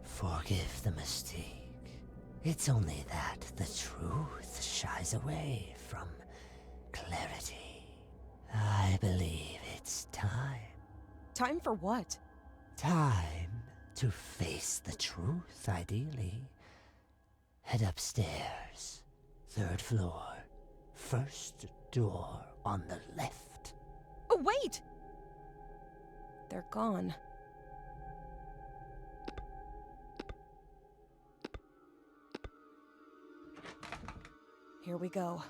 Forgive the mistake. It's only that the truth shies away from clarity. I believe it's time.
Time for what?
Time to face the truth, ideally. Head upstairs. 3rd floor. First door on the left.
Oh, wait! They're gone. Here we go.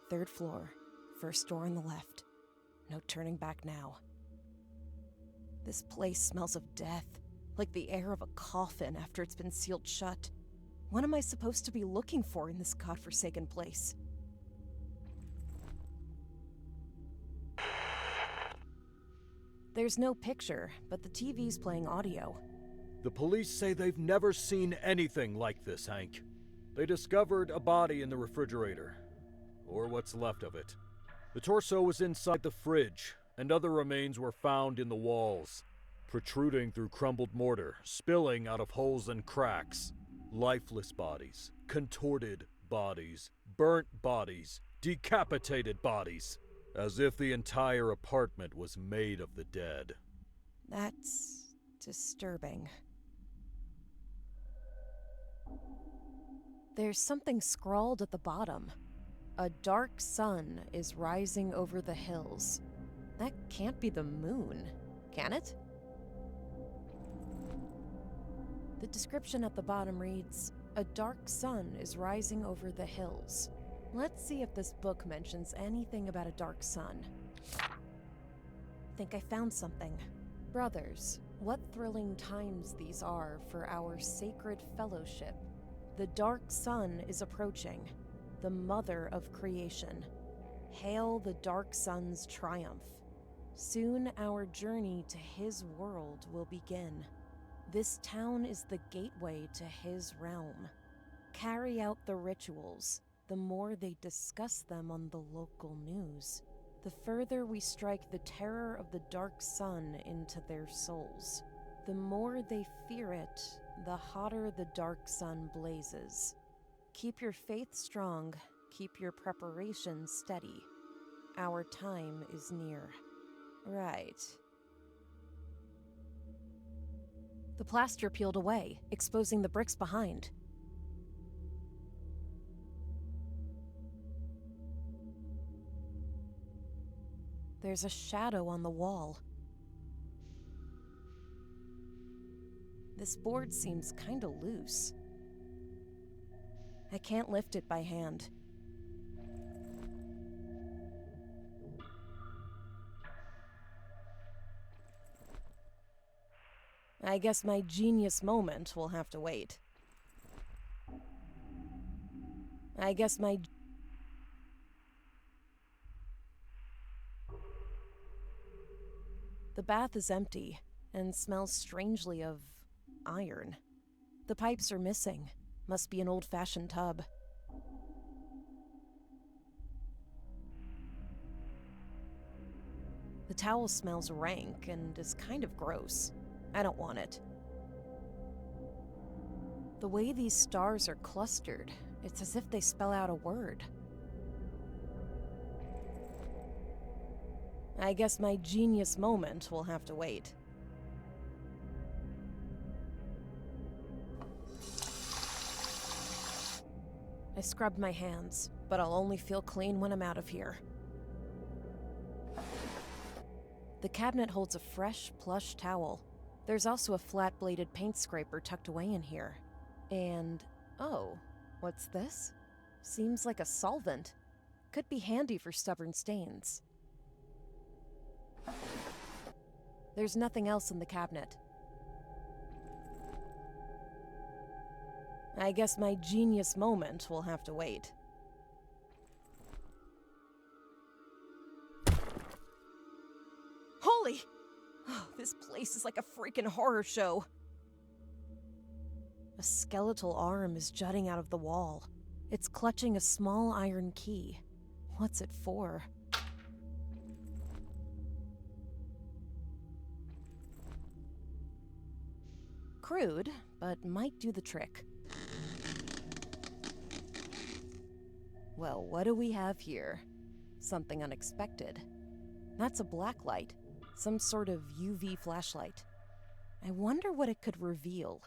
3rd floor. First door on the left. No turning back now. This place smells of death, like the air of a coffin after it's been sealed shut. What am I supposed to be looking for in this godforsaken place? There's no picture, but the TV's playing audio.
The police say they've never seen anything like this, Hank. They discovered a body in the refrigerator, or what's left of it. The torso was inside the fridge, and other remains were found in the walls, protruding through crumbled mortar, spilling out of holes and cracks. Lifeless bodies, contorted bodies, burnt bodies, decapitated bodies. As if the entire apartment was made of the dead.
That's disturbing. There's something scrawled at the bottom. A dark sun is rising over the hills. That can't be the moon, can it? The description at the bottom reads, "A dark sun is rising over the hills." Let's see if this book mentions anything about a dark sun. Think I found something. Brothers, what thrilling times these are for our sacred fellowship. The dark sun is approaching, the mother of creation. Hail the dark sun's triumph. Soon our journey to his world will begin. This town is the gateway to his realm. Carry out the rituals. The more they discuss them on the local news, the further we strike the terror of the dark sun into their souls. The more they fear it, the hotter the dark sun blazes. Keep your faith strong, keep your preparations steady. Our time is near. Right. The plaster peeled away, exposing the bricks behind. There's a shadow on the wall. This board seems kinda loose. I can't lift it by hand. I guess my genius moment will have to wait. The bath is empty and smells strangely of iron. The pipes are missing. Must be an old-fashioned tub. The towel smells rank and is kind of gross. I don't want it. The way these stars are clustered, it's as if they spell out a word. I guess my genius moment will have to wait. I scrubbed my hands, but I'll only feel clean when I'm out of here. The cabinet holds a fresh, plush towel. There's also a flat-bladed paint scraper tucked away in here. And, oh, what's this? Seems like a solvent. Could be handy for stubborn stains. There's nothing else in the cabinet. I guess my genius moment will have to wait. Holy! Oh, this place is like a freaking horror show. A skeletal arm is jutting out of the wall. It's clutching a small iron key. What's it for? Crude, but might do the trick. Well, what do we have here? Something unexpected. That's a black light, some sort of UV flashlight. I wonder what it could reveal.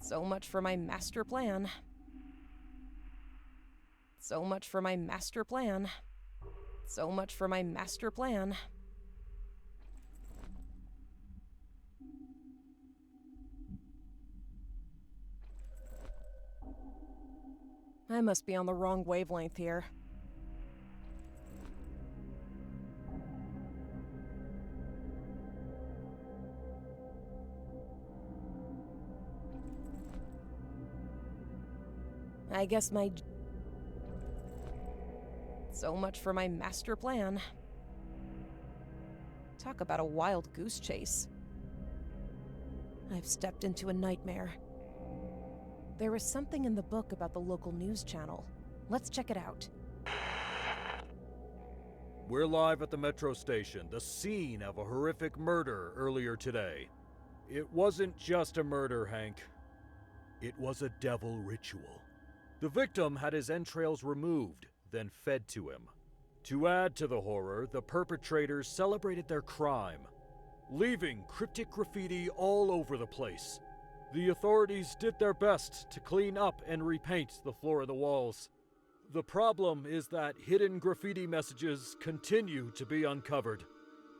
So much for my master plan. So much for my master plan. So much for my master plan. I must be on the wrong wavelength here. I guess my... So much for my master plan. Talk about a wild goose chase. I've stepped into a nightmare. There was something in the book about the local news channel. Let's check it out.
We're live at the metro station, the scene of a horrific murder earlier today. It wasn't just a murder, Hank. It was a devil ritual. The victim had his entrails removed, then fed to him. To add to the horror, the perpetrators celebrated their crime, leaving cryptic graffiti all over the place. The authorities did their best to clean up and repaint the floor and the walls. The problem is that hidden graffiti messages continue to be uncovered.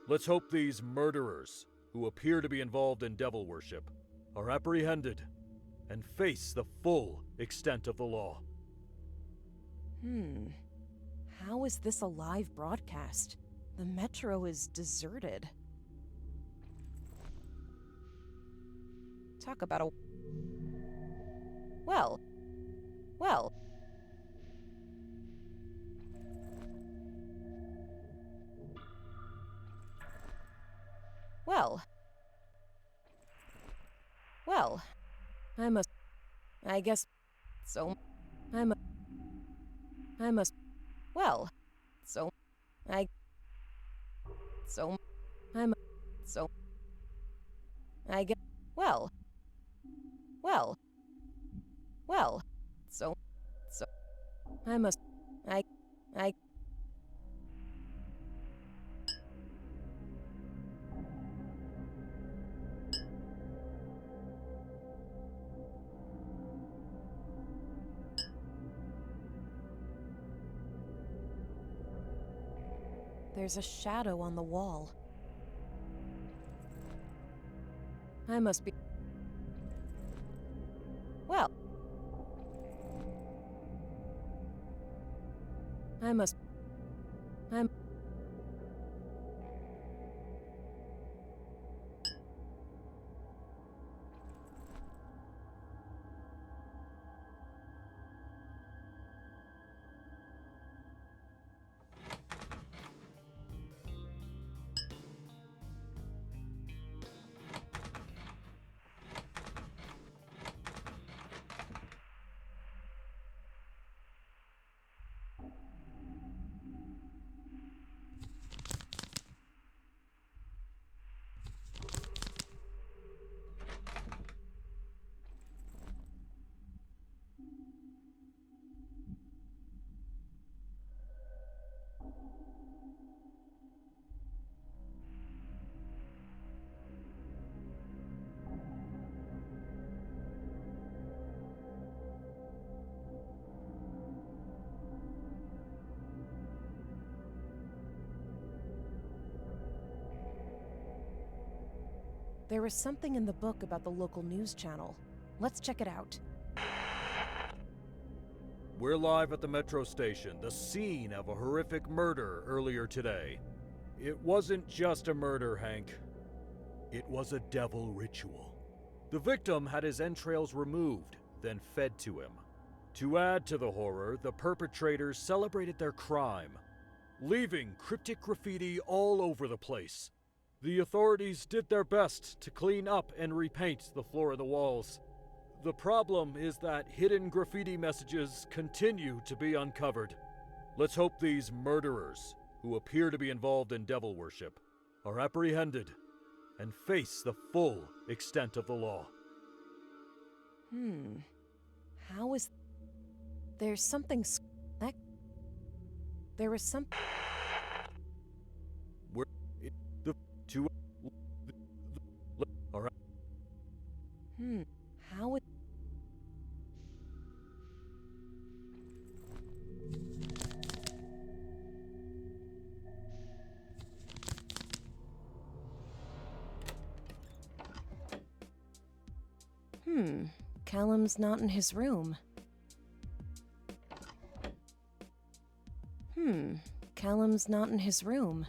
Let's hope these murderers, who appear to be involved in devil worship, are apprehended and face the full extent of the law.
How is this a live broadcast? The metro is deserted. Talk about a... Well... Well... Well... Well... I guess... So... Well... So... I guess... Well... So... There's a shadow on the wall. I must be... Well... There was something in the book about the local news channel. Let's check it out.
We're live at the metro station, the scene of a horrific murder earlier today. It wasn't just a murder, Hank. It was a devil ritual. The victim had his entrails removed, then fed to him. To add to the horror, the perpetrators celebrated their crime, leaving cryptic graffiti all over the place. The authorities did their best to clean up and repaint the floor and the walls. The problem is that hidden graffiti messages continue to be uncovered. Let's hope these murderers, who appear to be involved in devil worship, are apprehended and face the full extent of the law.
How is... There's something... That... There was some...
Alright.
How is... Callum's not in his room. Callum's not in his room.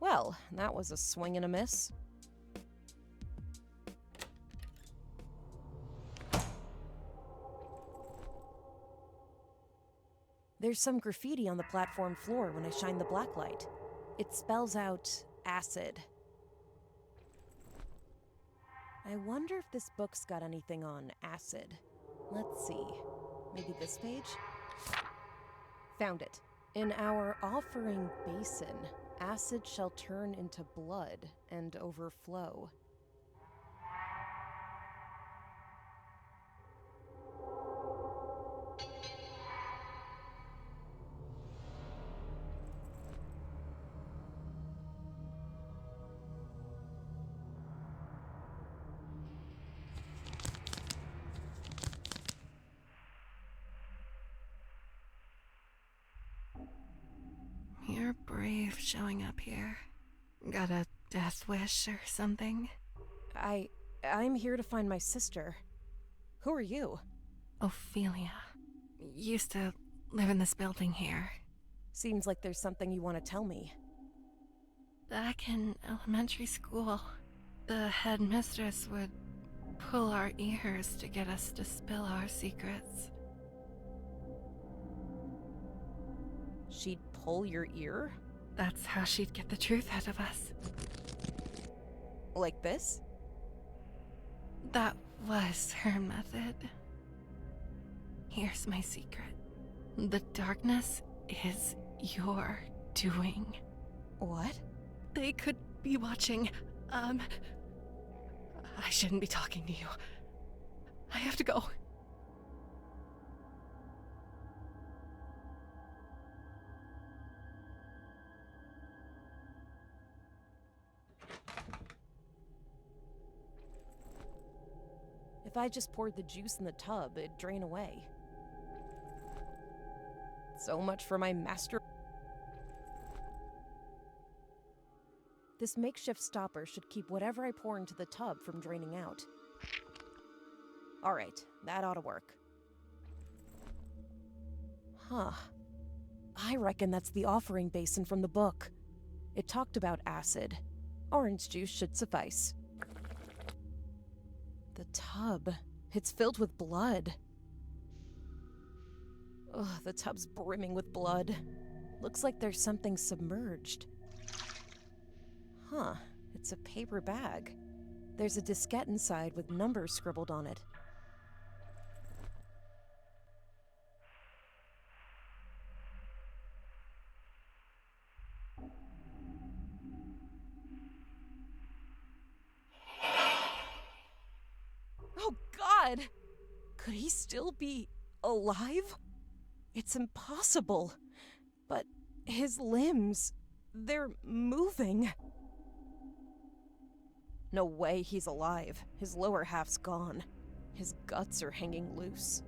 Well, that was a swing and a miss. There's some graffiti on the platform floor when I shine the black light. It spells out acid. I wonder if this book's got anything on acid. Let's see. Maybe this page? Found it. In our offering basin, acid shall turn into blood and overflow.
You're brave showing up here. Got a death wish or something?
I'm here to find my sister. Who are you?
Ophelia. Used to live in this building here.
Seems like there's something you want to tell me.
Back in elementary school, the headmistress would pull our ears to get us to spill our secrets.
She'd pull your ear?
That's how she'd get the truth out of us.
Like this?
That was her method. Here's my secret. The darkness is your doing.
What?
They could be watching. I shouldn't be talking to you. I have to go.
If I just poured the juice in the tub, it'd drain away. So much for my master. This makeshift stopper should keep whatever I pour into the tub from draining out. Alright, that ought to work. Huh. I reckon that's the offering basin from the book. It talked about acid. Orange juice should suffice. The tub. It's filled with blood. Ugh, the tub's brimming with blood. Looks like there's something submerged. Huh, it's a paper bag. There's a diskette inside with numbers scribbled on it. Oh God! Could he still be alive? It's impossible. But his limbs, they're moving. No way he's alive. His lower half's gone. His guts are hanging loose.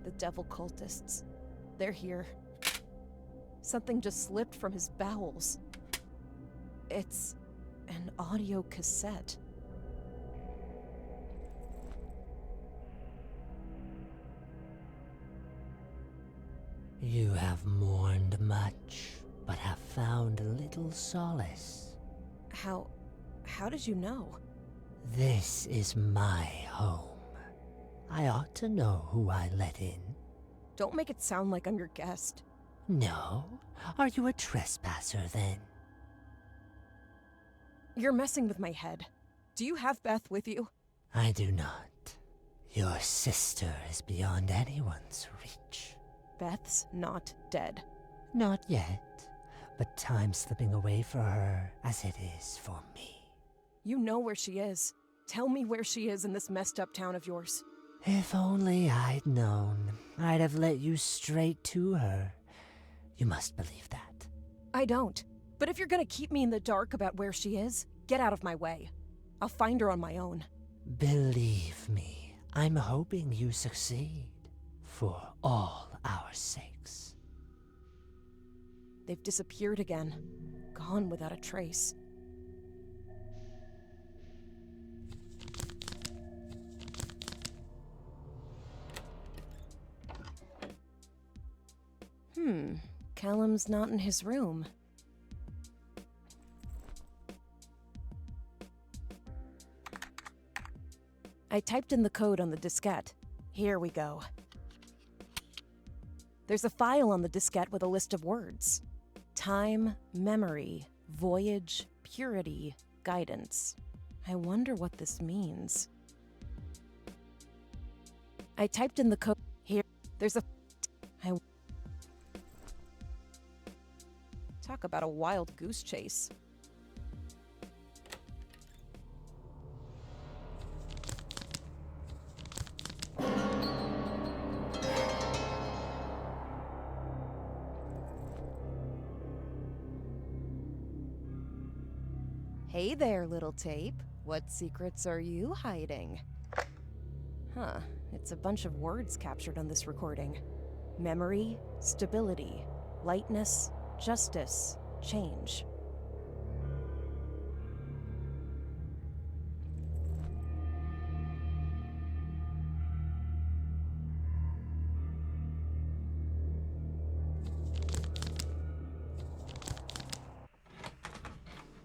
The devil cultists, they're here. Something just slipped from his bowels. It's an audio cassette.
You have mourned much, but have found little solace.
How did you know?
This is my home. I ought to know who I let in.
Don't make it sound like I'm your guest.
No? Are you a trespasser then?
You're messing with my head. Do you have Beth with you?
I do not. Your sister is beyond anyone's reach.
Beth's not dead.
Not yet, but time's slipping away for her as it is for me.
You know where she is. Tell me where she is in this messed up town of yours.
If only I'd known, I'd have let you straight to her. You must believe that.
I don't. But if you're gonna keep me in the dark about where she is, get out of my way. I'll find her on my own.
Believe me, I'm hoping you succeed. For all our sakes.
They've disappeared again. Gone without a trace. Callum's not in his room. I typed in the code on the diskette. Here we go. There's a file on the diskette with a list of words. Time, memory, voyage, purity, guidance. I wonder what this means. I typed in the code. Here, there's a... Talk about a wild goose chase. Hey there, little tape. What secrets are you hiding? Huh, it's a bunch of words captured on this recording. Memory, stability, lightness, justice, change.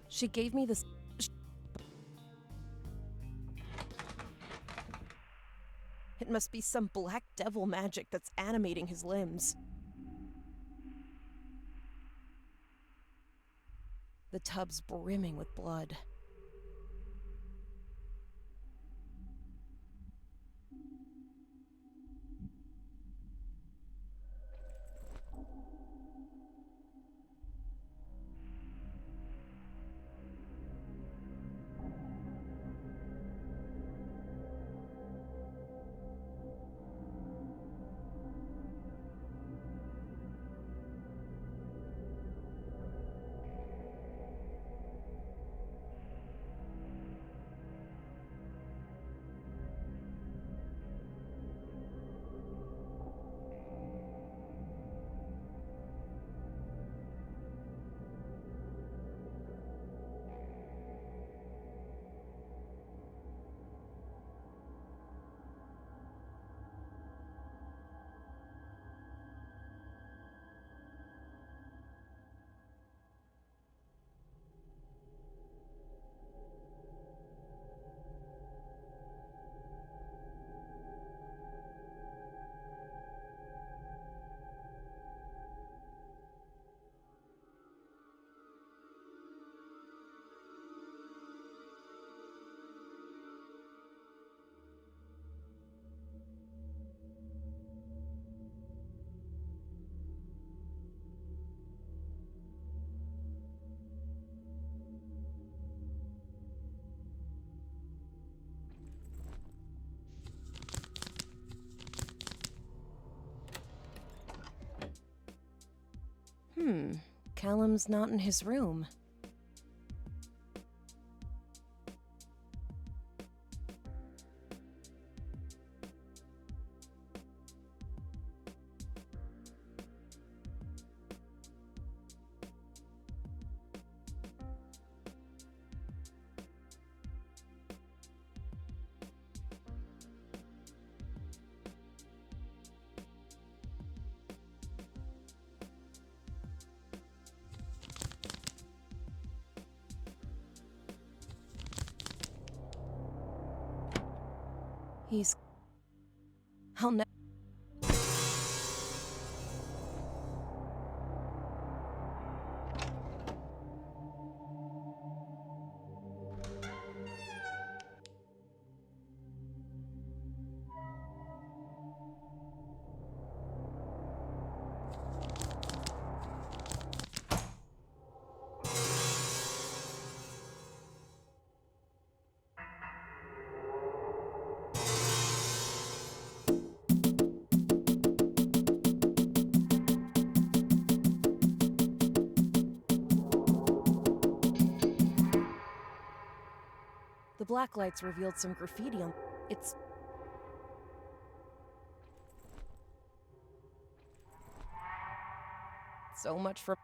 She gave me this... It must be some black devil magic that's animating his limbs. The tub's brimming with blood. Callum's not in his room. I'll never... The black lights revealed some graffiti on... It's... So much for...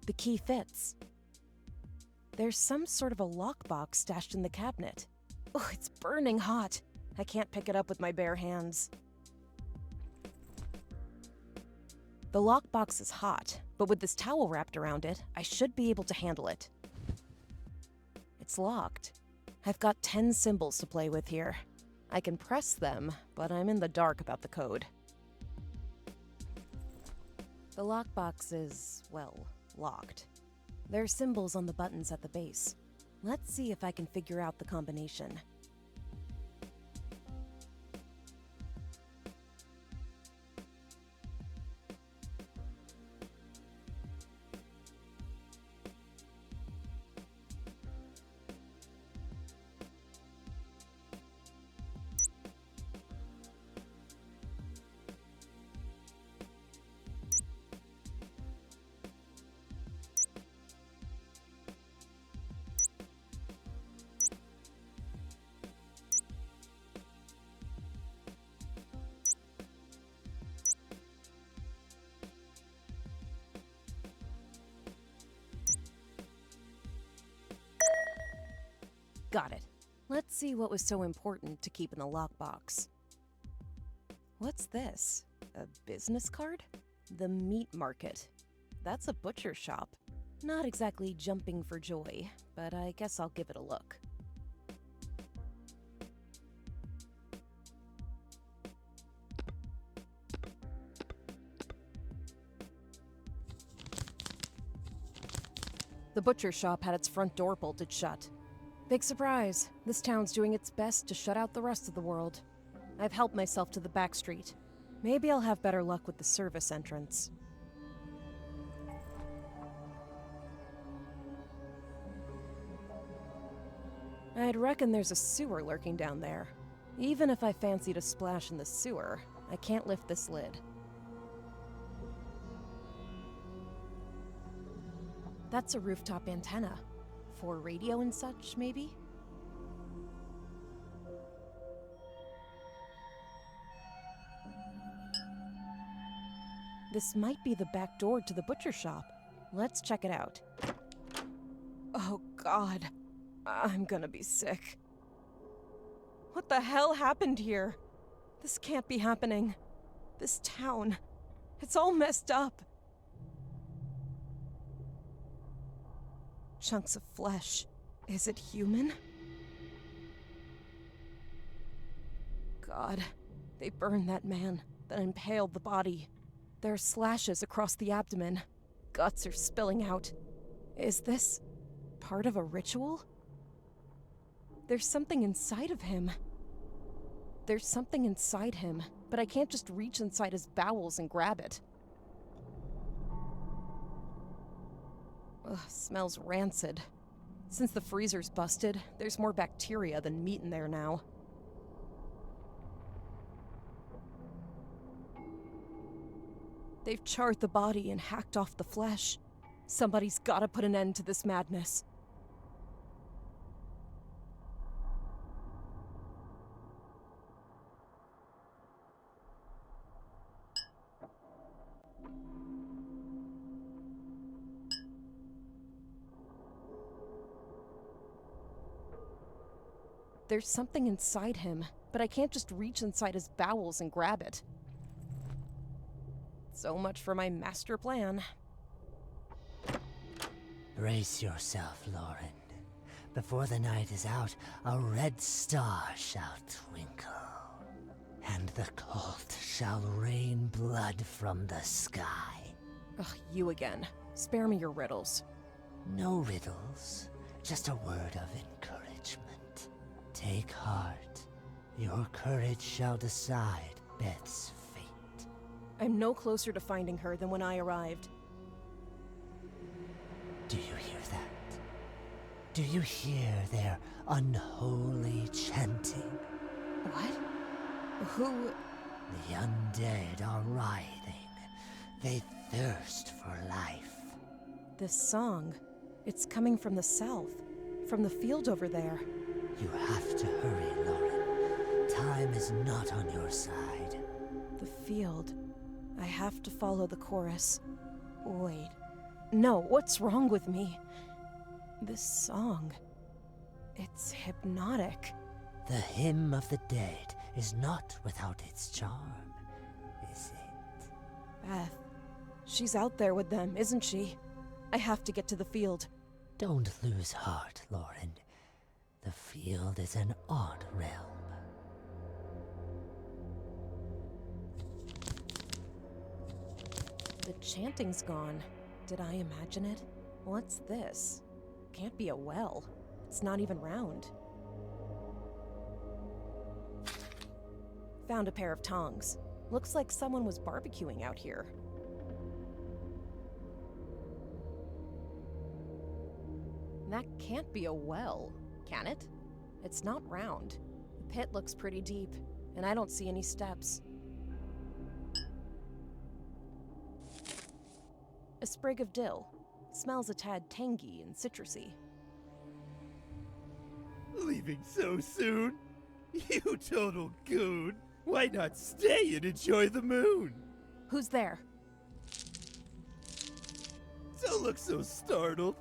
The key fits. There's some sort of a lockbox stashed in the cabinet. Oh, it's burning hot. I can't pick it up with my bare hands. The lockbox is hot, but with this towel wrapped around it, I should be able to handle it. It's locked. I've got 10 symbols to play with here. I can press them, but I'm in the dark about the code. The lockbox is, well, locked. There are symbols on the buttons at the base. Let's see if I can figure out the combination. Got it. Let's see what was so important to keep in the lockbox. What's this? A business card? The meat market. That's a butcher shop. Not exactly jumping for joy, but I guess I'll give it a look. The butcher shop had its front door bolted shut. Big surprise. This town's doing its best to shut out the rest of the world. I've helped myself to the back street. Maybe I'll have better luck with the service entrance. I'd reckon there's a sewer lurking down there. Even if I fancied a splash in the sewer, I can't lift this lid. That's a rooftop antenna. For radio and such, maybe? This might be the back door to the butcher shop. Let's check it out. Oh God, I'm gonna be sick. What the hell happened here? This can't be happening. This town, it's all messed up. Chunks of flesh. Is it human? God, they burned that man, then impaled the body. There are slashes across the abdomen. Guts are spilling out. Is this part of a ritual? There's something inside of him. There's something inside him, but I can't just reach inside his bowels and grab it. Ugh, smells rancid. Since the freezer's busted, there's more bacteria than meat in there now. They've charred the body and hacked off the flesh. Somebody's gotta put an end to this madness. There's something inside him, but I can't just reach inside his bowels and grab it. So much for my master plan.
Brace yourself, Lauren. Before the night is out, a red star shall twinkle, and the cult shall rain blood from the sky.
Ugh, you again. Spare me your riddles.
No riddles, just a word of encouragement. Take heart. Your courage shall decide Beth's fate.
I'm no closer to finding her than when I arrived.
Do you hear that? Do you hear their unholy chanting?
What? Who?
The undead are writhing. They thirst for life.
This song. It's coming from the south. From the field over there.
You have to hurry, Lauren. Time is not on your side.
The field. I have to follow the chorus. Wait. No, what's wrong with me? This song. It's hypnotic.
The hymn of the dead is not without its charm, is it?
Beth. She's out there with them, isn't she? I have to get to the field.
Don't lose heart, Lauren. The field is an odd realm.
The chanting's gone. Did I imagine it? What's this? Can't be a well. It's not even round. Found a pair of tongs. Looks like someone was barbecuing out here. That can't be a well, can it? It's not round. The pit looks pretty deep, and I don't see any steps. A sprig of dill. Smells a tad tangy and citrusy.
Leaving so soon? You total goon! Why not stay and enjoy the moon?
Who's there?
Don't look so startled.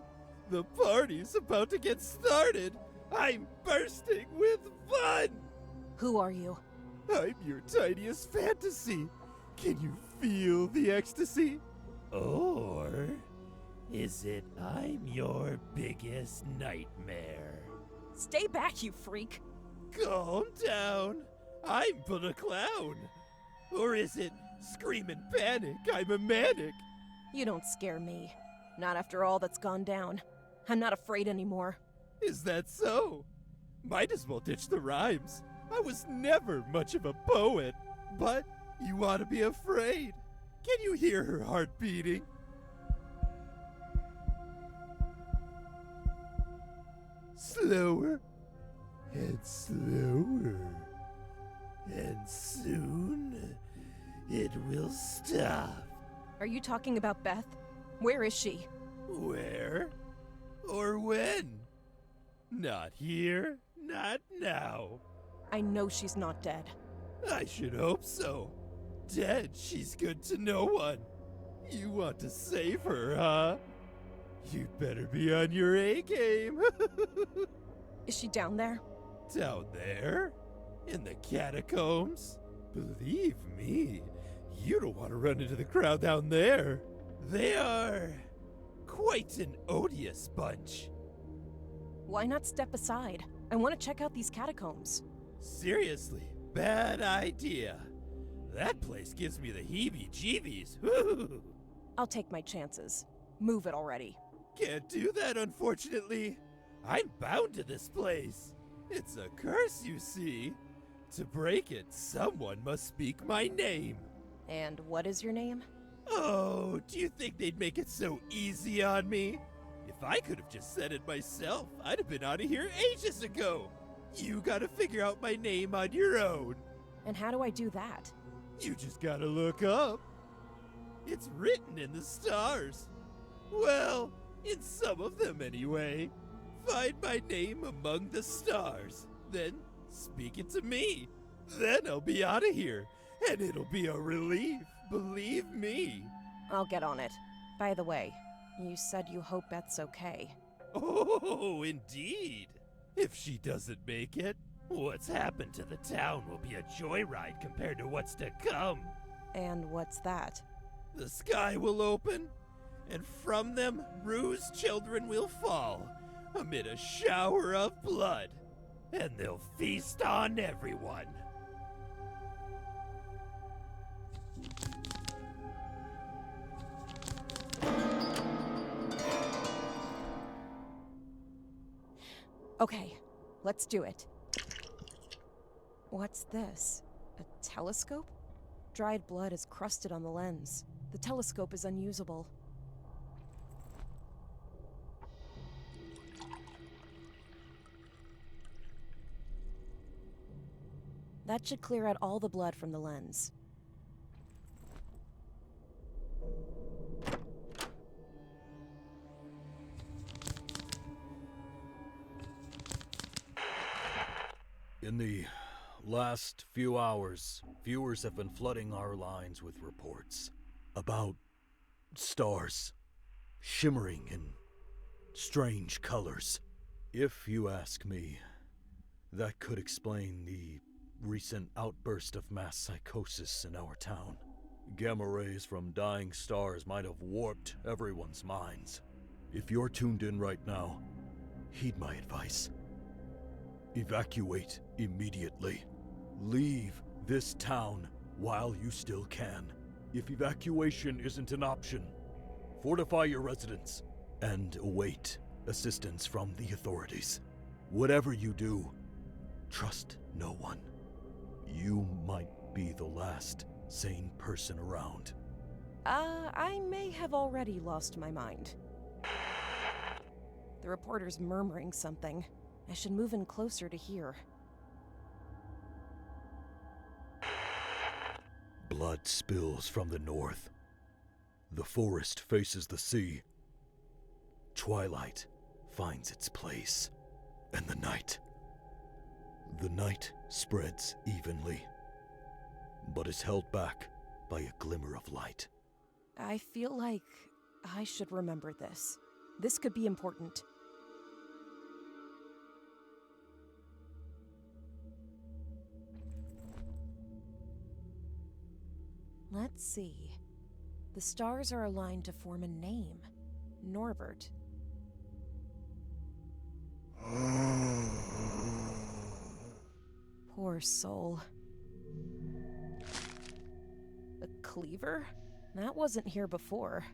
The party's about to get started. I'm bursting with fun!
Who are you?
I'm your tiniest fantasy. Can you feel the ecstasy? Or is it I'm your biggest nightmare?
Stay back, you freak!
Calm down. I'm but a clown. Or is it screaming panic? I'm a manic.
You don't scare me. Not after all that's gone down. I'm not afraid anymore.
Is that so? Might as well ditch the rhymes. I was never much of a poet. But you ought to be afraid. Can you hear her heart beating? Slower and slower. And soon it will stop.
Are you talking about Beth? Where is she?
Where? Or when? Not here, not now.
I know she's not dead.
I should hope so. Dead, she's good to no one. You want to save her, huh? You'd better be on your A game.
Is she down there?
Down there? In the catacombs? Believe me, you don't want to run into the crowd down there. They are quite an odious bunch.
Why not step aside? I want to check out these catacombs.
Seriously, bad idea. That place gives me the heebie-jeebies.
I'll take my chances. Move it already.
Can't do that, unfortunately. I'm bound to this place. It's a curse, you see. To break it, someone must speak my name.
And what is your name?
Oh, do you think they'd make it so easy on me? If I could have just said it myself, I'd have been out of here ages ago. You gotta figure out my name on your own.
And how do I do that?
You just gotta look up. It's written in the stars. Well, in some of them anyway. Find my name among the stars, then speak it to me. Then I'll be out of here, and it'll be a relief, believe me.
I'll get on it. By the way, you said you hope Beth's okay.
Oh, indeed. If she doesn't make it, what's happened to the town will be a joyride compared to what's to come.
And what's that?
The sky will open, and from them bruised children will fall amid a shower of blood, and they'll feast on everyone.
Okay, let's do it. What's this? A telescope? Dried blood is crusted on the lens. The telescope is unusable. That should clear out all the blood from the lens.
In the last few hours, viewers have been flooding our lines with reports about stars shimmering in strange colors. If you ask me, that could explain the recent outburst of mass psychosis in our town. Gamma rays from dying stars might have warped everyone's minds. If you're tuned in right now, heed my advice. Evacuate immediately. Leave this town while you still can. If evacuation isn't an option, fortify your residence and await assistance from the authorities. Whatever you do, trust no one. You might be the last sane person around.
I may have already lost my mind. The reporter's murmuring something. I should move in closer to hear.
Blood spills from the north. The forest faces the sea. Twilight finds its place. And the night. The night spreads evenly, but is held back by a glimmer of light.
I feel like I should remember this. This could be important. Let's see. The stars are aligned to form a name. Norbert. Poor soul. A cleaver? That wasn't here before.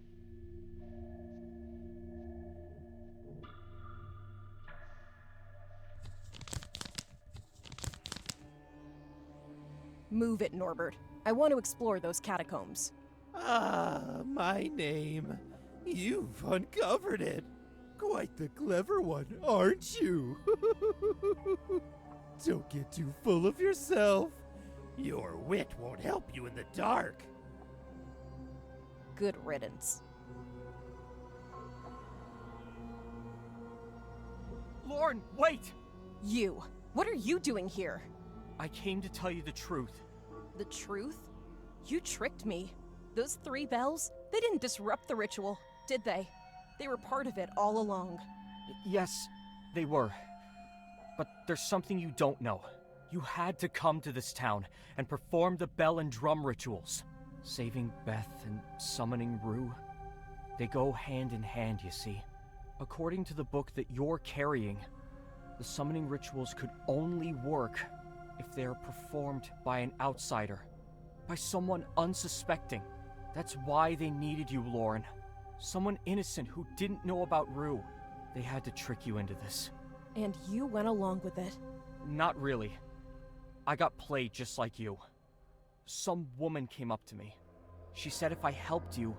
Move it, Norbert. I want to explore those catacombs.
Ah, my name. You've uncovered it. Quite the clever one, aren't you? Don't get too full of yourself. Your wit won't help you in the dark.
Good riddance.
Lauren, wait!
You! What are you doing here?
I came to tell you the truth.
The truth? You tricked me. Those 3 bells, they didn't disrupt the ritual, did they? They were part of it all along.
Yes, they were. But there's something you don't know. You had to come to this town and perform the bell and drum rituals. Saving Beth and summoning Rue. They go hand in hand, you see. According to the book that you're carrying, the summoning rituals could only work if they are performed by an outsider. By someone unsuspecting. That's why they needed you, Lauren. Someone innocent who didn't know about Rue. They had to trick you into this.
And you went along with it?
Not really. I got played just like you. Some woman came up to me. She said if I helped you,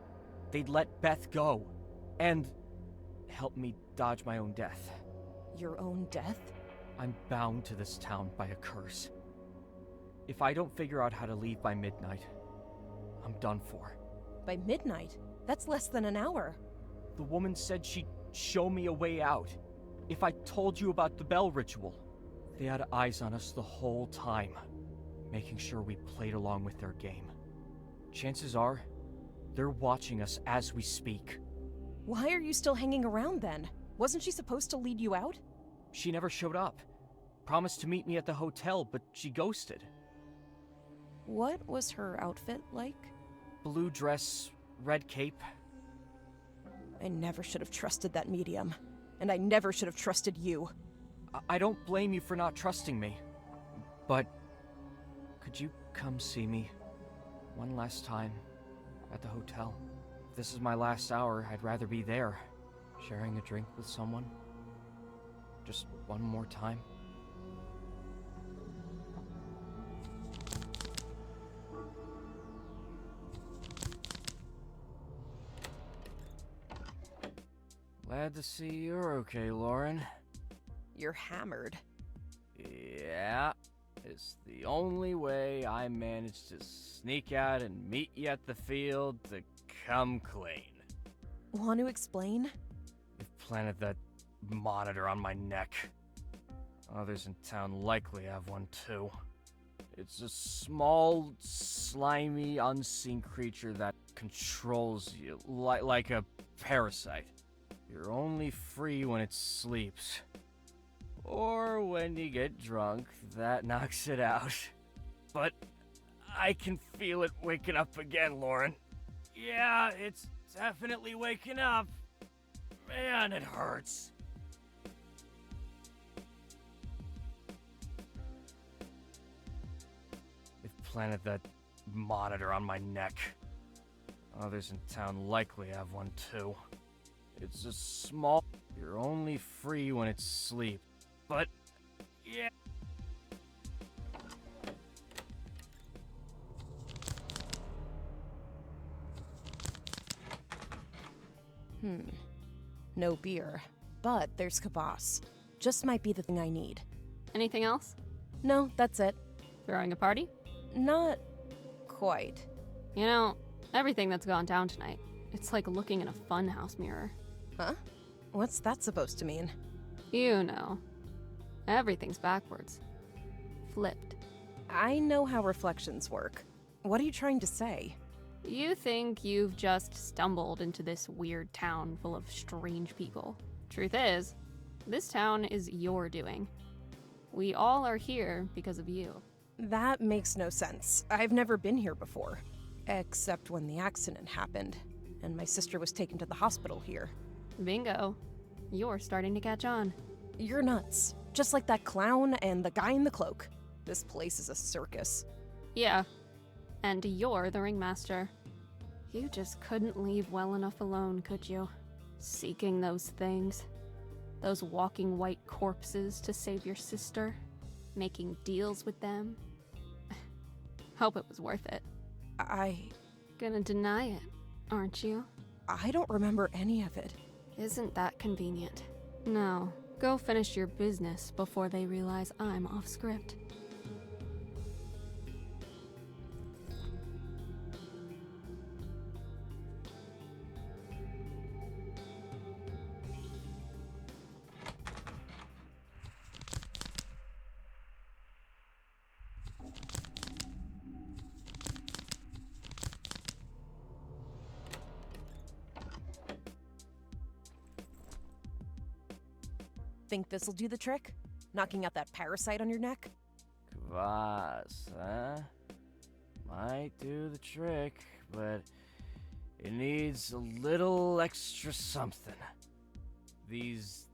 they'd let Beth go. And help me dodge my own death.
Your own death?
I'm bound to this town by a curse. If I don't figure out how to leave by midnight, I'm done for.
By midnight? That's less than an hour.
The woman said she'd show me a way out. If I told you about the bell ritual. They had eyes on us the whole time, making sure we played along with their game. Chances are, they're watching us as we speak.
Why are you still hanging around then? Wasn't she supposed to lead you out?
She never showed up. Promised to meet me at the hotel, but she ghosted.
What was her outfit like?
Blue dress, red cape.
I never should have trusted that medium. And I never should have trusted you.
I don't blame you for not trusting me. But could you come see me one last time at the hotel? If this is my last hour, I'd rather be there, sharing a drink with someone. Just one more time. Glad to see you're okay, Lauren.
You're hammered.
Yeah, it's the only way I managed to sneak out and meet you at the field to come clean.
Want to explain?
You've planted that monitor on my neck. Others in town likely have one too. It's a small, slimy, unseen creature that controls you, like a parasite. You're only free when it sleeps. Or when you get drunk, that knocks it out. But I can feel it waking up again, Lauren. Yeah, it's definitely waking up. Man, it hurts. They've planted that monitor on my neck. Others in town likely have one too. It's a small... You're only free when it sleeps. But, yeah...
No beer. But there's kvass. Just might be the thing I need.
Anything else?
No, that's it.
Throwing a party?
Not quite.
You know, everything that's gone down tonight, it's like looking in a funhouse mirror.
Huh? What's that supposed to mean?
You know. Everything's backwards. Flipped.
I know how reflections work. What are you trying to say?
You think you've just stumbled into this weird town full of strange people. Truth is, this town is your doing. We all are here because of you.
That makes no sense. I've never been here before. Except when the accident happened, and my sister was taken to the hospital here.
Bingo. You're starting to catch on.
You're nuts. Just like that clown and the guy in the cloak. This place is a circus.
Yeah. And you're the ringmaster. You just couldn't leave well enough alone, could you? Seeking those things. Those walking white corpses to save your sister. Making deals with them. Hope it was worth it.
Gonna
deny it, aren't you?
I don't remember any of it.
Isn't that convenient? No. Go finish your business before they realize I'm off script.
Think this'll do the trick? Knocking out that parasite on your neck?
Kvass, huh? Might do the trick, but it needs a little extra something. These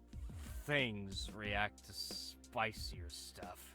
things react to spicier stuff.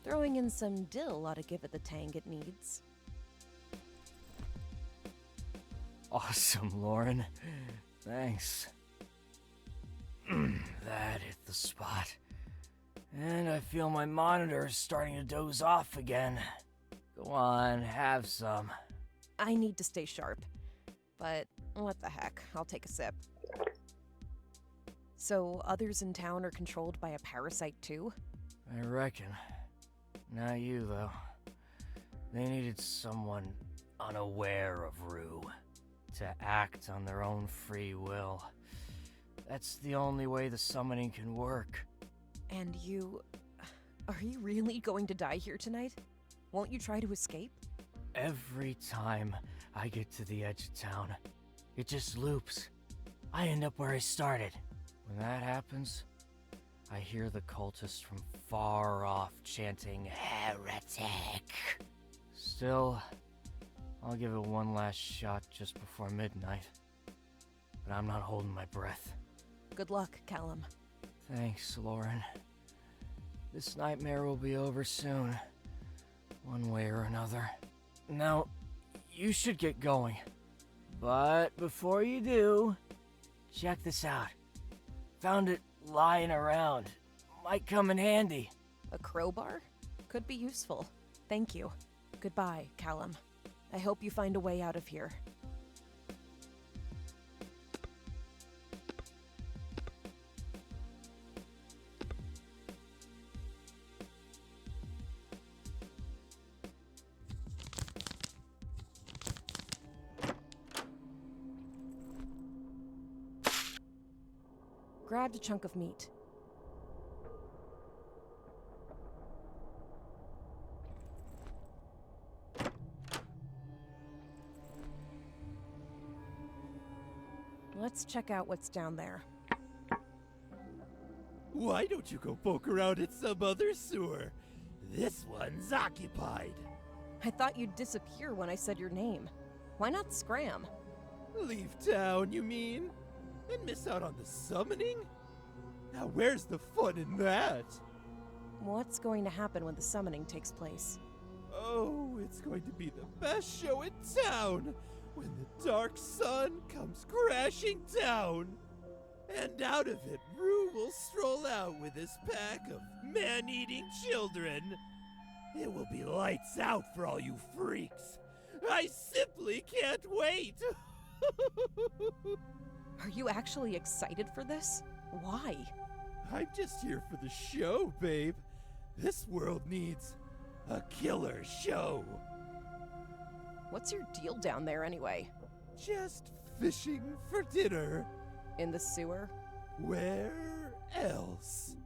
Throwing in some dill ought to give it the tang it needs.
Awesome, Lauren. Thanks. That hit the spot. And I feel my monitor is starting to doze off again. Go on, have some.
I need to stay sharp. But what the heck, I'll take a sip. So, others in town are controlled by a parasite too?
I reckon. Not you, though. They needed someone unaware of Rue to act on their own free will. That's the only way the summoning can work.
And you... Are you really going to die here tonight? Won't you try to escape?
Every time I get to the edge of town, it just loops. I end up where I started. When that happens, I hear the cultists from far off chanting, "Heretic!" Still, I'll give it one last shot just before midnight. But I'm not holding my breath.
Good luck, Callum.
Thanks, Lauren. This nightmare will be over soon, one way or another. Now, you should get going. But before you do, check this out. Found it lying around. Might come in handy.
A crowbar? Could be useful. Thank you. Goodbye, Callum. I hope you find a way out of here. Grabbed a chunk of meat. Let's check out what's down there.
Why don't you go poke around at some other sewer? This one's occupied.
I thought you'd disappear when I said your name. Why not scram?
Leave town, you mean? And miss out on the summoning? Now where's the fun in that?
What's going to happen when the summoning takes place?
Oh, it's going to be the best show in town when the dark sun comes crashing down. And out of it, Rue will stroll out with his pack of man-eating children. It will be lights out for all you freaks. I simply can't wait.
Are you actually excited for this? Why?
I'm just here for the show, babe. This world needs a killer show.
What's your deal down there anyway?
Just fishing for dinner.
In the sewer?
Where else?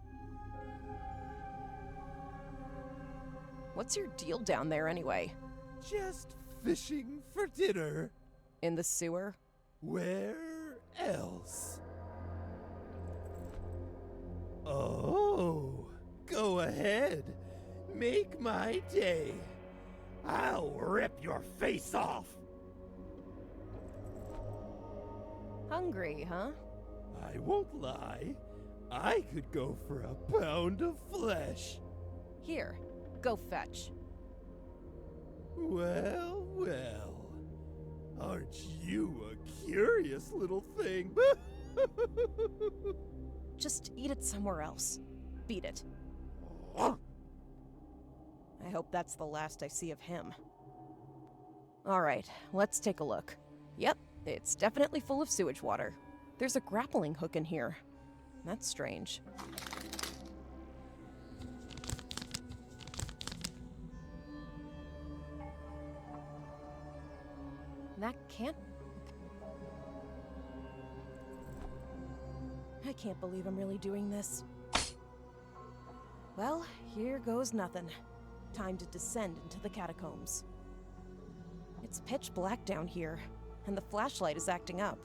What's your deal down there anyway?
Just fishing for dinner.
In the sewer?
Where else? Oh, go ahead. Make my day. I'll rip your face off.
Hungry, huh?
I won't lie. I could go for a pound of flesh.
Here, go fetch.
Well, well. Aren't you a curious little thing?
Just eat it somewhere else. Beat it. I hope that's the last I see of him. Alright, let's take a look. Yep, it's definitely full of sewage water. There's a grappling hook in here. That's strange. That can't... I can't believe I'm really doing this. Well, here goes nothing. Time to descend into the catacombs. It's pitch black down here, and the flashlight is acting up.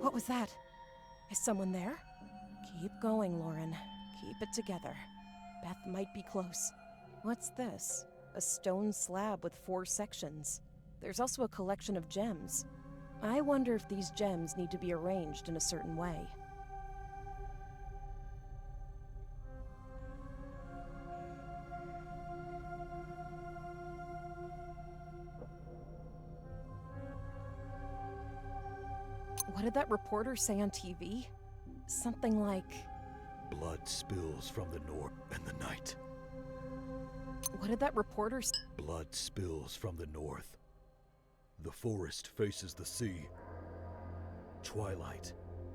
What was that? Is someone there? Keep going, Lauren. Keep it together. Beth might be close. What's this? A stone slab with 4 sections. There's also a collection of gems. I wonder if these gems need to be arranged in a certain way. did that reporter say on TV? Something like...
Blood spills from the north and the night.
What did that reporter say?
Blood spills from the north. The forest faces the sea. Twilight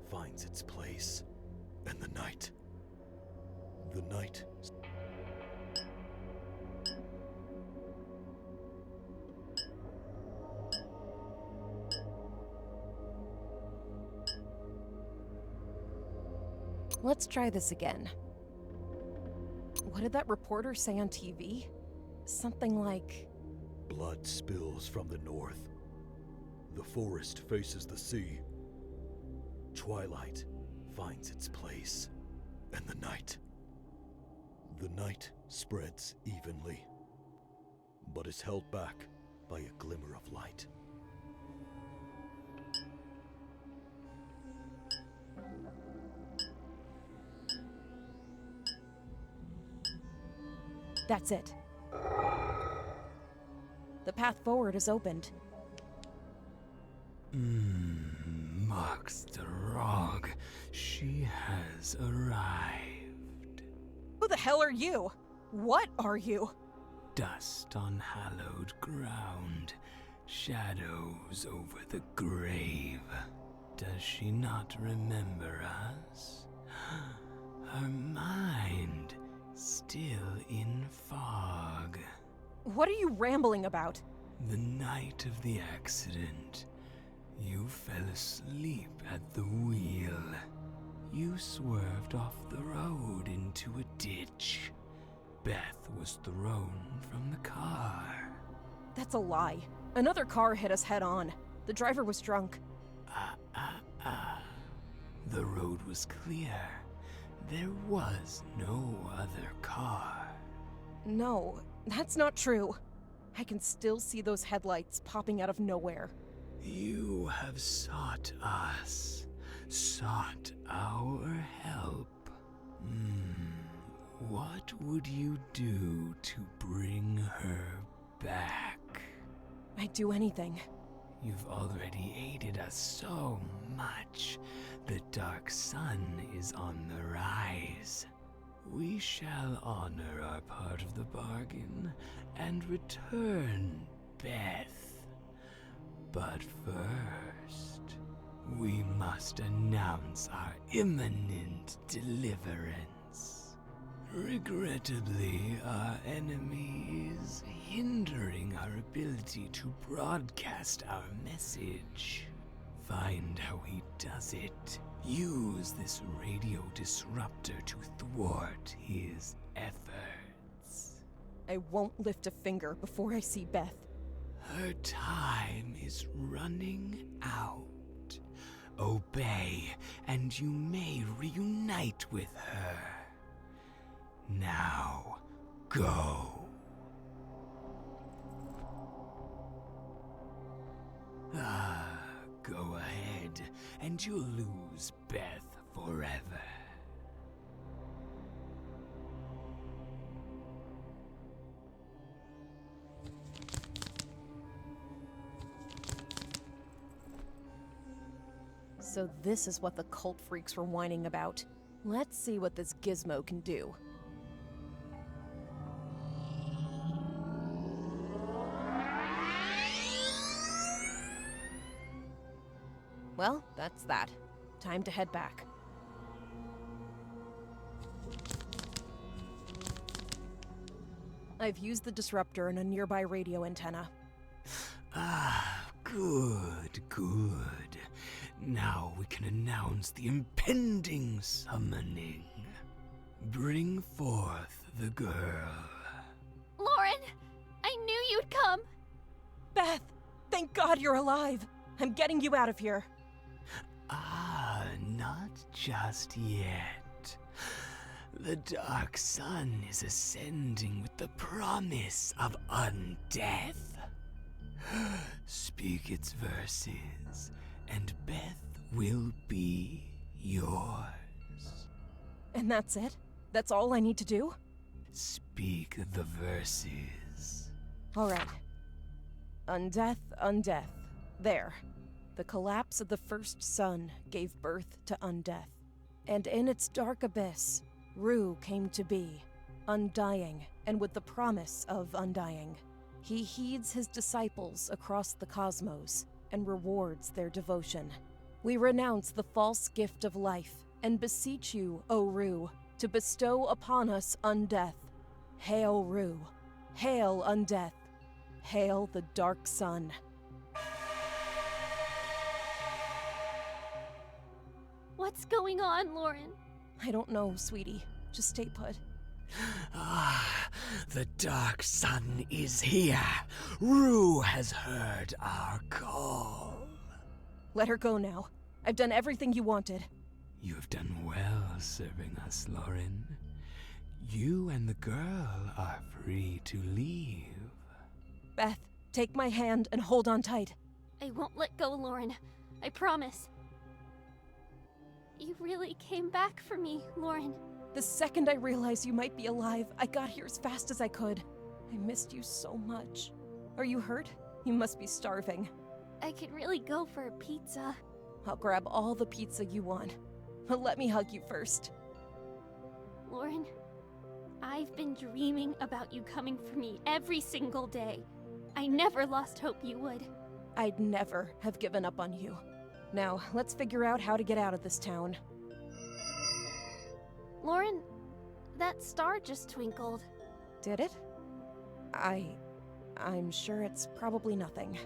finds its place. And the night. The night.
Let's try this again. What did that reporter say on TV? Something like...
Blood spills from the north. The forest faces the sea. Twilight finds its place. And the night. The night spreads evenly, but is held back by a glimmer of light.
That's it. The path forward is opened.
Mark Starog. She has arrived.
Who the hell are you? What are you?
Dust on hallowed ground. Shadows over the grave. Does she not remember us? Her mind still in fog.
What are you rambling about?
The night of the accident, you fell asleep at the wheel. You swerved off the road into a ditch. Beth was thrown from the car.
That's a lie. Another car hit us head on. The driver was drunk.
The road was clear. There was no other car.
No, that's not true. I can still see those headlights popping out of nowhere.
You have sought us, sought our help. What would you do to bring her back?
I'd do anything.
You've already aided us so much. The dark sun is on the rise. We shall honor our part of the bargain and return Beth. But first, we must announce our imminent deliverance. Regrettably, our enemy is hindering our ability to broadcast our message. Find how he does it. Use this radio disruptor to thwart his efforts.
I won't lift a finger before I see Beth.
Her time is running out. Obey, and you may reunite with her. Now, go. Go ahead, and you'll lose Beth forever.
So this is what the cult freaks were whining about. Let's see what this gizmo can do. Well, that's that. Time to head back. I've used the disruptor in a nearby radio antenna.
Good. Now we can announce the impending summoning. Bring forth the girl.
Lauren! I knew you'd come!
Beth! Thank God you're alive! I'm getting you out of here!
Not just yet. The dark sun is ascending with the promise of undeath. Speak its verses, and Beth will be yours.
And that's it? That's all I need to do?
Speak the verses.
Alright. Undeath, undeath. There. The collapse of the first sun gave birth to undeath. And in its dark abyss, Rue came to be, undying and with the promise of undying. He heeds his disciples across the cosmos and rewards their devotion. We renounce the false gift of life and beseech you, O Rue, to bestow upon us undeath. Hail Rue, hail undeath, hail the dark sun.
What's going on, Lauren?
I don't know, sweetie. Just stay put.
Ah, the dark sun is here. Rue has heard our call.
Let her go now. I've done everything you wanted.
You have done well serving us, Lauren. You and the girl are free to leave.
Beth, take my hand and hold on tight.
I won't let go, Lauren. I promise. You really came back for me, Lauren.
The second I realized you might be alive, I got here as fast as I could. I missed you so much. Are you hurt? You must be starving.
I could really go for a pizza.
I'll grab all the pizza you want. But let me hug you first.
Lauren, I've been dreaming about you coming for me every single day. I never lost hope you would.
I'd never have given up on you. Now, let's figure out how to get out of this town.
Lauren, that star just twinkled.
Did it? I'm sure it's probably nothing.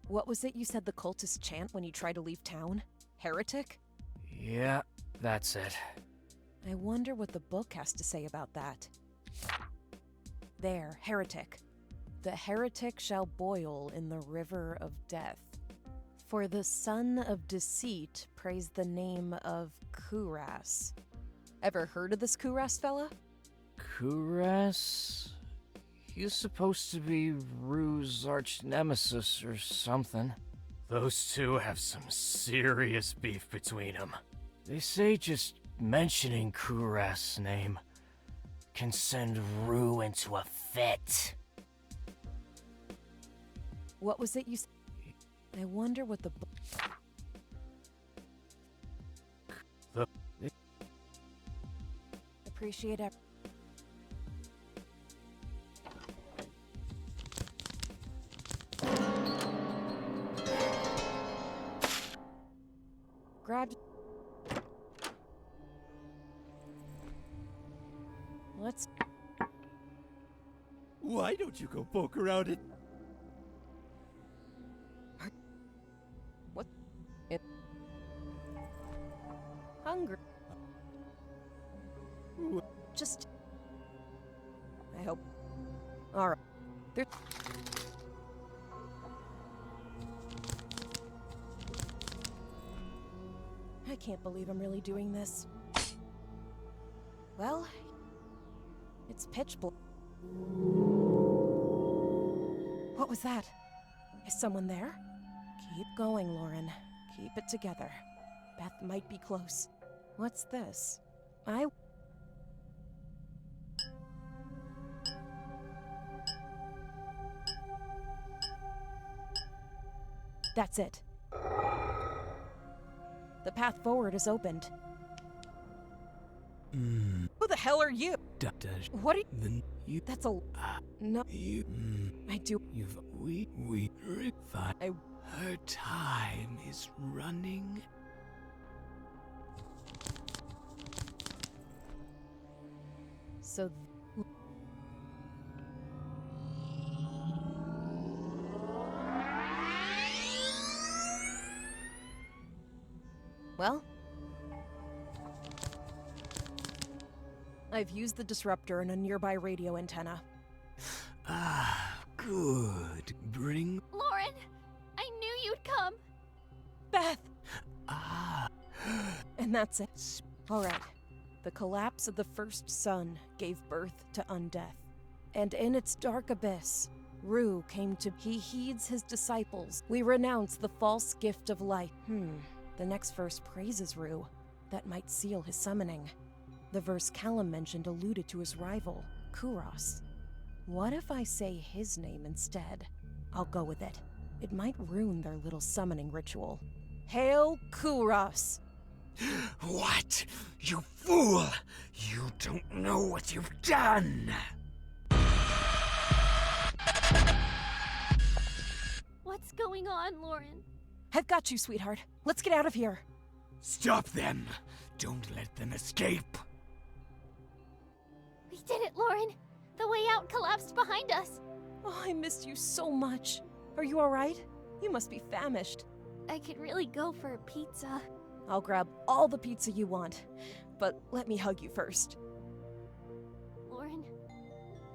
What was it you said the cultists chant when you try to leave town? Heretic?
Yeah, that's it.
I wonder what the book has to say about that. There, heretic. The heretic shall boil in the river of death. For the son of deceit praise the name of Kuras. Ever heard of this Kuras fella?
Kuras? He's supposed to be Rue's arch nemesis or something. Those two have some serious beef between them. They say just mentioning Kuras' name can send Rue into a fit.
What was it you said? I wonder what the book... Appreciate it. Grab... Let's...
Why don't you go poke around it?
What? It... Hungry. Just... I hope... Alright. There... I can't believe I'm really doing this. Well... It's pitch black. What was that? Is someone there? Keep going, Lauren. Keep it together. Beth might be close. What's this? That's it. The path forward is opened. Who the hell are you? What are you? That's a... No. I do...
Her time is running.
So... Well... I've used the disruptor in a nearby radio antenna.
Ah, good. Bring...
Lauren! I knew you'd come!
Beth!
Ah.
And that's it. Alright. The collapse of the first sun gave birth to undeath. And in its dark abyss, Rue came to... He heeds his disciples. We renounce the false gift of light. The next verse praises Rue. That might seal his summoning. The verse Callum mentioned alluded to his rival, Kuros. What if I say his name instead? I'll go with it. It might ruin their little summoning ritual. Hail Kuros!
What? You fool! You don't know what you've done!
What's going on, Lauren?
I've got you, sweetheart. Let's get out of here.
Stop them! Don't let them escape!
We did it, Lauren! The way out collapsed behind us!
Oh, I missed you so much. Are you alright? You must be famished.
I could really go for a pizza.
I'll grab all the pizza you want, but let me hug you first.
Lauren,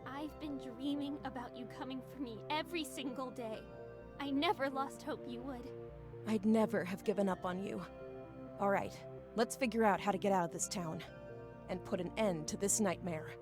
I've been dreaming about you coming for me every single day. I never lost hope you would.
I'd never have given up on you. Alright, let's figure out how to get out of this town and put an end to this nightmare.